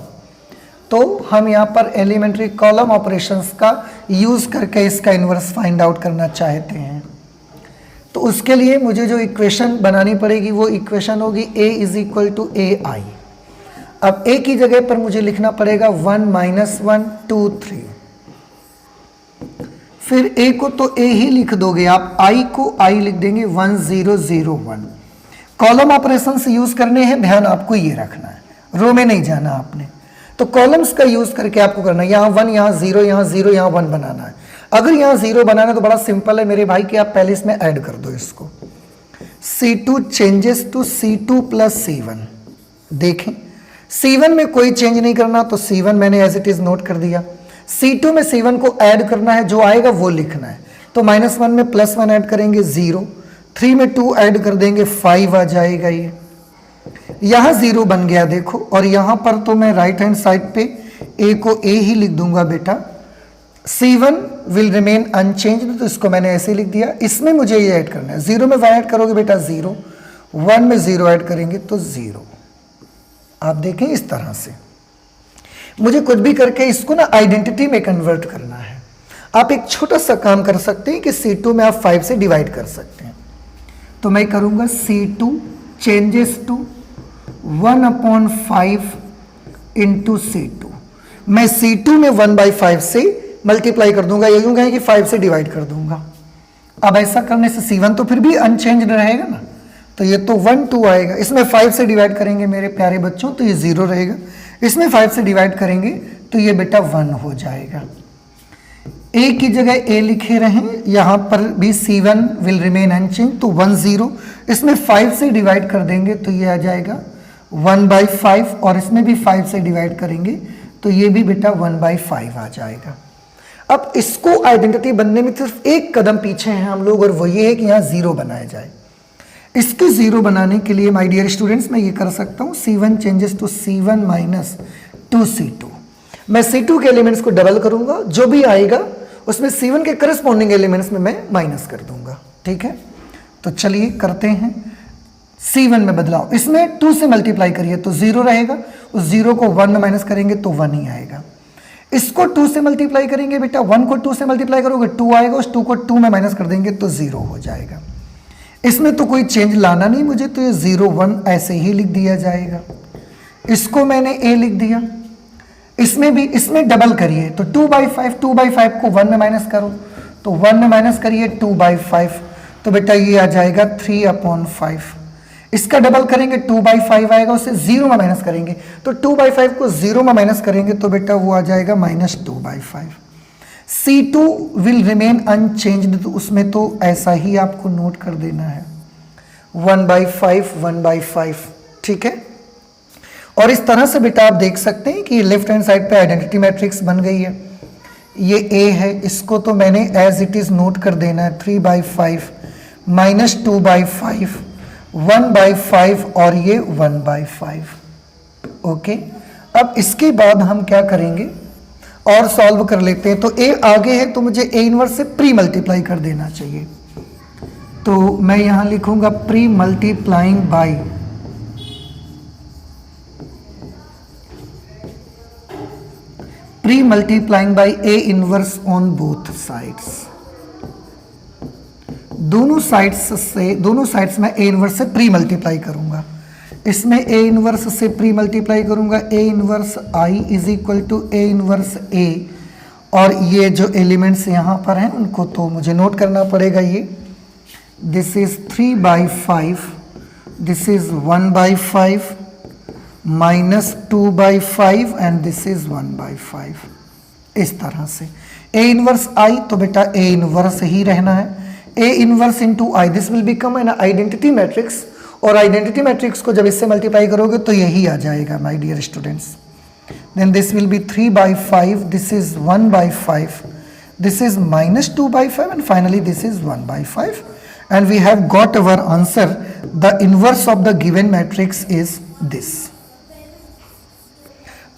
तो हम यहाँ पर एलिमेंट्री कॉलम ऑपरेशंस का यूज करके इसका इनवर्स फाइंड आउट करना चाहते हैं। तो उसके लिए मुझे जो इक्वेशन बनानी पड़ेगी वो इक्वेशन होगी A is equal to AI। अब A की जगह पर मुझे लिखना पड़ेगा 1 -1 2 3। फिर A को तो A ही लिख दोगे आप, I को I लिख देंगे 1 0 0 1। कॉलम ऑपरेशंस यूज करने हैं, ध्यान आपको ये रखना है, रो में नहीं जाना आपने। तो कॉलम्स का यूज करके आपको करना है, यहाँ 1 यहाँ 0 यहाँ 0 यहाँ 1 बनाना है। अगर यहाँ 0 बनाना है तो बड़ा सिंपल है मेरे भाई कि आप पहले इसमें ऐड कर दो इसको, C2 changes to C2 plus C1। देखें C1 में कोई चेंज नहीं करना, तो C1 मैंने एज इट इज नोट कर दिया। C2 में C1 को ऐड करना है, जो आएगा वो लिखना है। तो -1 में +1 ऐड करेंगे 0, 3 में 2 ऐड कर देंगे 5 आ जाएगा। ये यहां 0 बन गया देखो, और यहां पर तो मैं राइट हैंड साइड पे A को A ही लिख दूंगा बेटा। C1 विल रिमेन अनचेंज्ड, तो इसको मैंने ऐसे लिख दिया। इसमें मुझे ये ऐड करना है, 0 में 1 ऐड करोगे बेटा 0, 1 में 0 ऐड करेंगे तो 0। आप देखें इस तरह से मुझे कुछ भी करके इसको ना आइडेंटिटी में कन्वर्ट करना है। आप एक छोटा सा काम कर सकते हैं कि C2 में आप 5 से डिवाइड कर सकते हैं। तो मैं करूंगा C2 changes to 1/5 into C2। मैं C2 में 1/5 से मल्टीप्लाई कर दूंगा, ये यूं कहें कि 5 से डिवाइड कर दूंगा। अब ऐसा करने से C1 तो फिर भी अनचेंज्ड रहेगा ना, तो ये तो 1 2 आएगा। इसमें 5 से डिवाइड करेंगे मेरे प्यारे बच्चों तो ये 0 रहेगा। इसमें 5 से डिवाइड करेंगे तो ये बेटा 1 हो जाएगा। A की जगह A लिखे रहें, यहाँ पर भी C1 विल रिमेन अनचेंज, तो 1 0। इसमें 5 से डिवाइड कर देंगे तो ये आ जाएगा 1/5, और इसमें भी 5 से डिवाइड करेंगे तो ये भी बेटा 1/5 आ जाएगा। अब इसको आइडेंटिटी बनने में सिर्फ एक कदम पीछे हैं हम लोग, और वो ये है कि यहाँ 0 बनाया जाए। इसके 0 बनाने के लिए माय डियर स्टूडेंट्स मैं ये कर सकता हूँ, C1 changes to C1 minus 2C2। मैं C2 के एलिमेंट्स को डबल करूंगा, जो भी आएगा उसमें C1 के करस्पॉन्डिंग एलिमेंट्स में मैं माइनस कर दूंगा। ठीक है, तो चलिए करते हैं। C1 में बदलाव, इसमें 2 से मल्टीप्लाई करिए तो 0 रहेगा, उस 0 को 1 में माइनस करेंगे तो 1 ही आएगा। इसको 2 से मल्टीप्लाई करेंगे बेटा, 1 को 2 से मल्टीप्लाई करोगे 2 आएगा, उस 2 को 2 में माइनस कर देंगे तो 0 हो जाएगा। इसमें तो कोई चेंज लाना नहीं मुझे, तो ये 0 1 ऐसे ही लिख दिया जाएगा। इसको मैंने A लिख दिया। इसमें भी, इसमें डबल करिए तो 2/5 को 1 में माइनस करो तो 1 में माइनस करिए 2/5, तो बेटा ये आ जाएगा 3/5। इसका डबल करेंगे 2/5 आएगा, उसे 0 में माइनस करेंगे, तो 2/5 को 0 में माइनस करेंगे तो बेटा वो आ जाएगा -2/5। C2 विल रिमेन अनचेंज्ड, तो उसमें तो ऐसा ही आपको नोट कर देना है 1/5 1/5, ठीक है। और इस तरह से बेटा आप देख सकते हैं कि लेफ्ट हैंड साइड पे आइडेंटिटी मैट्रिक्स बन गई है। ये A है, इसको तो मैंने एज इट इज नोट कर देना है 3/5 -2/5 1/5 और ये 1/5। ओके, अब इसके बाद हम क्या करेंगे और सॉल्व कर लेते हैं। तो A आगे है तो मुझे A इनवर्स से प्री मल्टीप्लाई कर देना चाहिए, तो मैं यहां लिखूंगा pre multiplying by A inverse on both sides. दोनों साइड्स में A इनवर्स से प्री मल्टीप्लाई करूंगा। इसमें A इनवर्स से प्री मल्टीप्लाई करूंगा, A inverse I is equal to A inverse A, और ये जो एलिमेंट्स यहाँ पर हैं उनको तो मुझे नोट करना पड़ेगा। ये this is 3/5, this is 1/5 -2/5 and this is 1/5। इस तरह से A इनवर्स I, तो बेटा A इनवर्स ही रहना है। A inverse into I, this will become an identity matrix, और आइडेंटिटी मैट्रिक्स को जब इससे मल्टीप्लाई करोगे तो यही आ जाएगा my dear students. Then this will be 3/5, this is 1/5, this is -2/5 and finally this is 1/5, and we have got our answer. The inverse of the given matrix is this.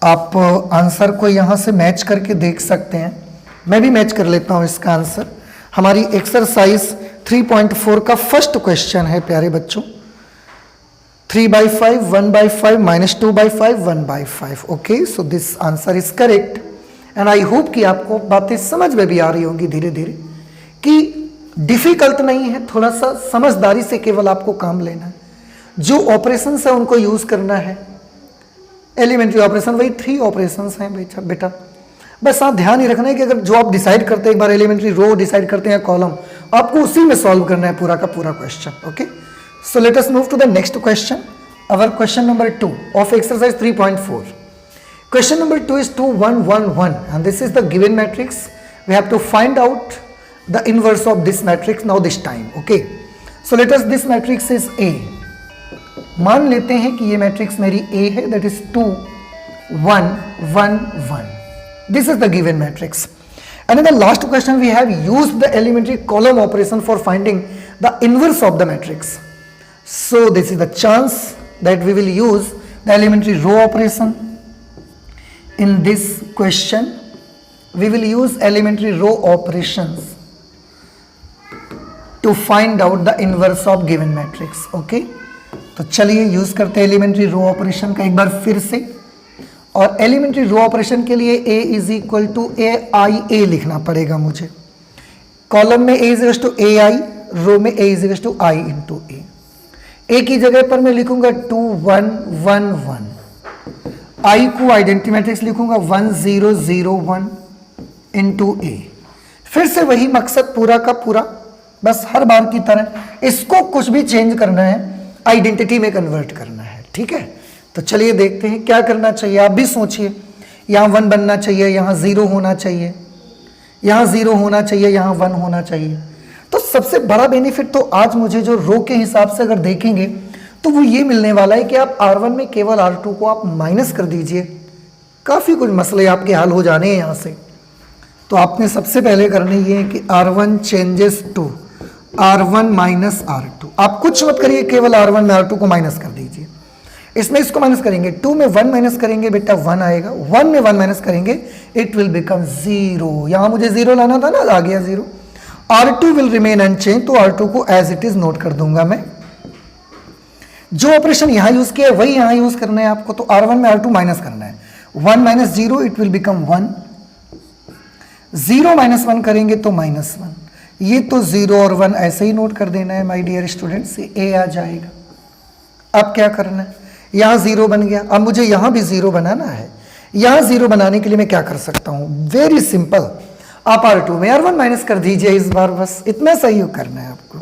आप answer को यहां से match करके देख सकते हैं, मैं भी मैच कर लेता हूं इसका आंसर। हमारी एक्सरसाइज 3.4 का फर्स्ट क्वेश्चन है प्यारे बच्चों, 3/5 1/5 -2/5 1/5। Okay, so this answer is correct and I hope कि आपको बातें समझ में भी आ रही होंगी धीरे धीरे, कि डिफिकल्ट नहीं है, थोड़ा सा समझदारी से केवल आपको काम लेना है। जो ऑपरेशंस है उनको यूज करना है। एलिमेंट्री ऑपरेशन वही 3 ऑपरेशंस हैं बेटा। बस आप ध्यान ही रखना है कि अगर जो आप डिसाइड करते हैं, एक बार एलिमेंट्री रो डिसाइड करते हैं कॉलम, आपको उसी में सॉल्व करना है पूरा का पूरा question. Okay, so let us move to the next question, our question number 2 of exercise 3.4. Question number 2 is 2 1 1 1 and this is the given matrix. We have to find out the inverse of this matrix now this time. Okay, so let us, this matrix is A. मान लेते हैं कि ये matrix मेरी A है, that is 2 1 1 1. This is the given matrix. And in the last question we have used the elementary column operation for finding the inverse of the matrix. So this is the chance that we will use the elementary row operation. In this question we will use elementary row operations to find out the inverse of given matrix. Okay, तो चलिए use करते हैं elementary row operation का एक बार फिर से। और elementary row operation के लिए A is equal to AI लिखना पड़ेगा मुझे। कॉलम में A is to AI, row में A is to I into A। A की जगह पर मैं लिखूंगा 2 1 1 1। I को आइडेंटिटी मैट्रिक्स लिखूंगा 1 0 0 1 इंटू A। फिर से वही मकसद पूरा का पूरा, बस हर बार की तरह इसको कुछ भी चेंज करना है, आइडेंटिटी में कन्वर्ट करना है। ठीक है, तो चलिए देखते हैं क्या करना चाहिए। आप भी सोचिए, यहाँ 1 बनना चाहिए, यहाँ 0 होना चाहिए, यहाँ 0 होना चाहिए, यहाँ 1 होना चाहिए। तो सबसे बड़ा बेनिफिट तो आज मुझे जो रो के हिसाब से अगर देखेंगे तो वो ये मिलने वाला है कि आप R1 में केवल R2 को आप माइनस कर दीजिए, काफ़ी कुछ मसले आपके हल हो जाने हैं यहाँ से। तो आपने सबसे पहले करने ये है कि R1 changes to R1 minus R2। आप कुछ मत करिए, केवल R1 में R2 को माइनस कर दीजिए। इसमें इसको माइनस करेंगे, 2 में 1 माइनस करेंगे बेटा 1 आएगा, 1 में 1 माइनस करेंगे इट विल बिकम 0। यहाँ मुझे 0 लाना था ना, आ गया 0। R2 विल रिमेन अनचेंज, तो R2 को एज इट इज नोट कर दूंगा मैं। जो ऑपरेशन यहाँ यूज किया है वही यहाँ यूज करना है आपको। तो R1 में R2 माइनस करना है, 1 minus 0 it will become 1, 0 minus 1 करेंगे तो -1। ये तो 0 और 1 ऐसे ही नोट कर देना है माय डियर स्टूडेंट्स, A आ जाएगा। अब क्या करना है, यहाँ 0 बन गया, अब मुझे यहाँ भी 0 बनाना है। यहाँ 0 बनाने के लिए मैं क्या कर सकता हूँ, वेरी सिंपल। आप R2 में R1 माइनस कर दीजिए इस बार, बस इतना सही करना है आपको।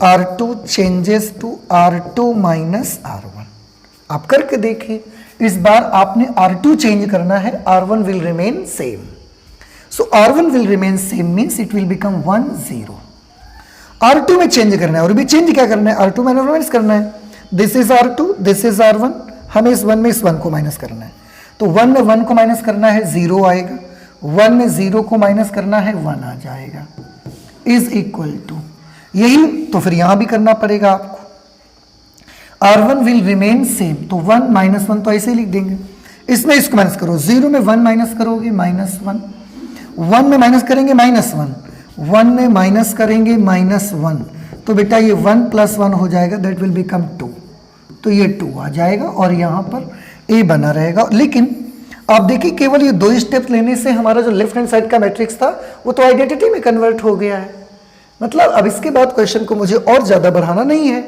R2 changes to R2 minus R1, आप करके देखिए। इस बार आपने R2 चेंज करना है, R1 will remain same. So R1 will remain same means it will become 1 0। R2 में चेंज करना है, और भी चेंज क्या करना है, R2 माइनस करना है। This is R2, this is R1, हमें इस 1 में इस 1 को माइनस करना है। तो 1 में 1 को माइनस करना है 0 आएगा, 1 में 0 को माइनस करना है 1 आ जाएगा, इज इक्वल टू यही। तो फिर यहां भी करना पड़ेगा आपको। R1 विल रिमेन सेम, तो 1 माइनस 1 तो ऐसे ही लिख देंगे। इसमें इसको माइनस करो, 0 में 1 माइनस करोगे -1, 1 में माइनस करेंगे -1, 1 में माइनस करेंगे -1, तो बेटा ये 1 + 1 हो जाएगा, दैट विल बिकम 2। तो ये 2 आ जाएगा और यहाँ पर a बना रहेगा। लेकिन आप देखिए केवल ये 2 स्टेप लेने से हमारा जो लेफ्ट हैंड साइड का मैट्रिक्स था वो तो आइडेंटिटी में कन्वर्ट हो गया है। मतलब अब इसके बाद क्वेश्चन को मुझे और ज़्यादा बढ़ाना नहीं है,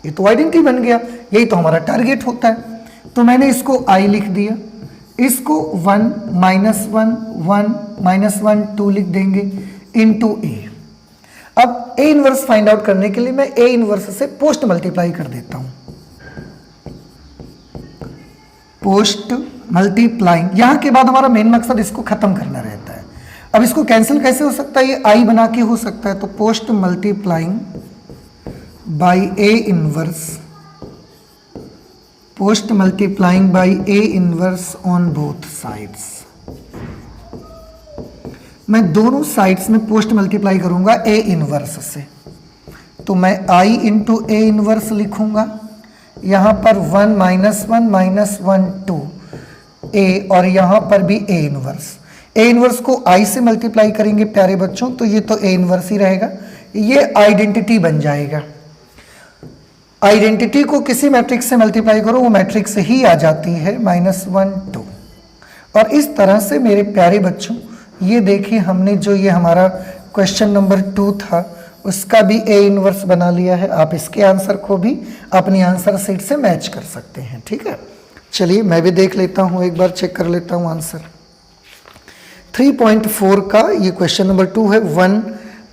ये तो आइडेंटिटी बन गया, यही तो हमारा टारगेट होता है। तो मैंने इसको I लिख दिया, इसको 1 -1 1 -1 2 लिख देंगे इनटू a। अब a इनवर्स फाइंड आउट करने के लिए मैं a इनवर्स से पोस्ट मल्टीप्लाई कर देता हूं। पोस्ट मल्टीप्लाइंग, यहां के बाद हमारा मेन मकसद इसको खत्म करना रहता है। अब इसको कैंसिल कैसे हो सकता है, ये I बना के हो सकता है। तो post multiplying by a inverse, post multiplying by a inverse on both sides. मैं दोनों साइड्स में पोस्ट मल्टीप्लाई करूंगा a इनवर्स से, तो मैं I इंटू a इनवर्स लिखूंगा। यहां पर 1 -1 -1 2 a, और यहां पर भी a इनवर्स। a इनवर्स को I से मल्टीप्लाई करेंगे प्यारे बच्चों, तो ये तो a इनवर्स ही रहेगा, ये आइडेंटिटी बन जाएगा। आइडेंटिटी को किसी मैट्रिक्स से मल्टीप्लाई करो वो मैट्रिक्स ही आ जाती है -1 2। और इस तरह से मेरे प्यारे बच्चों ये देखिए हमने जो ये हमारा क्वेश्चन नंबर 2 था उसका भी a इनवर्स बना लिया है। आप इसके आंसर को भी अपनी आंसर शीट से मैच कर सकते हैं, ठीक है। चलिए मैं भी देख लेता हूँ, एक बार चेक कर लेता हूँ आंसर। 3.4 का ये क्वेश्चन नंबर 2 है, 1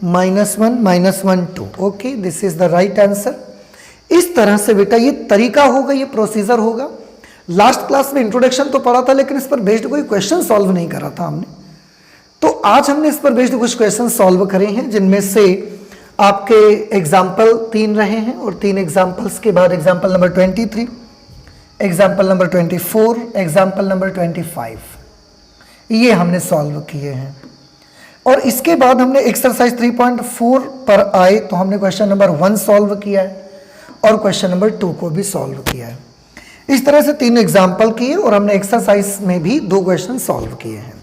-1 -1 2। Okay, this is the right answer. इस तरह से बेटा ये तरीका होगा, ये प्रोसीजर होगा। लास्ट क्लास में इंट्रोडक्शन तो पढ़ा था लेकिन इस पर बेस्ड कोई क्वेश्चन सॉल्व नहीं करा था हमने, तो आज हमने इस पर बेस्ड कुछ क्वेश्चन सॉल्व करे हैं, जिनमें से आपके एग्जाम्पल 3 रहे हैं और 3 एग्जाम्पल्स के बाद example number 23, example number 24, example number 25 ये हमने सॉल्व किए हैं। और इसके बाद हमने एक्सरसाइज 3.4 पर आए तो हमने क्वेश्चन नंबर 1 सॉल्व किया है और क्वेश्चन नंबर 2 को भी सॉल्व किया है। इस तरह से 3 एग्जाम्पल किए और हमने एक्सरसाइज में भी 2 क्वेश्चन सॉल्व किए हैं।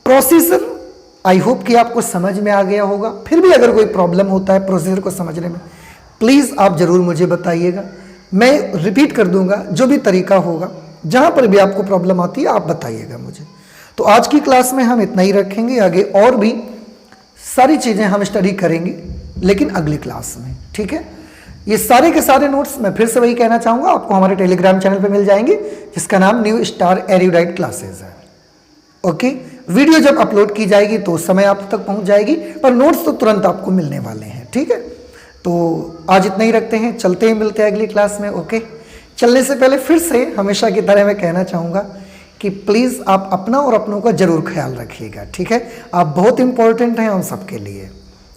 प्रोसीजर आई होप कि आपको समझ में आ गया होगा। फिर भी अगर कोई प्रॉब्लम होता है प्रोसीजर को समझने में, प्लीज़ आप ज़रूर मुझे बताइएगा। मैं रिपीट कर दूंगा, जो भी तरीका होगा, जहाँ पर भी आपको प्रॉब्लम आती है आप बताइएगा मुझे। तो आज की क्लास में हम इतना ही रखेंगे, आगे और भी सारी चीज़ें हम स्टडी करेंगे लेकिन अगली क्लास में, ठीक है। ये सारे के सारे नोट्स मैं फिर से वही कहना चाहूँगा, आपको हमारे टेलीग्राम चैनल पे मिल जाएंगे जिसका नाम न्यू स्टार एरुडाइट क्लासेज है। ओके, वीडियो जब अपलोड की जाएगी तो उस समय आप तक पहुंच जाएगी, पर नोट्स तो तुरंत आपको मिलने वाले हैं, ठीक है। तो आज इतना ही रखते हैं, चलते हैं, मिलते हैं अगली क्लास में। ओके, चलने से पहले फिर से हमेशा की तरह मैं कहना चाहूँगा कि प्लीज़ आप अपना और अपनों का जरूर ख्याल रखिएगा, ठीक है। आप बहुत इंपॉर्टेंट हैं हम सबके लिए।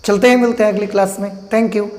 चलते हैं, मिलते हैं अगली क्लास में। Thank you.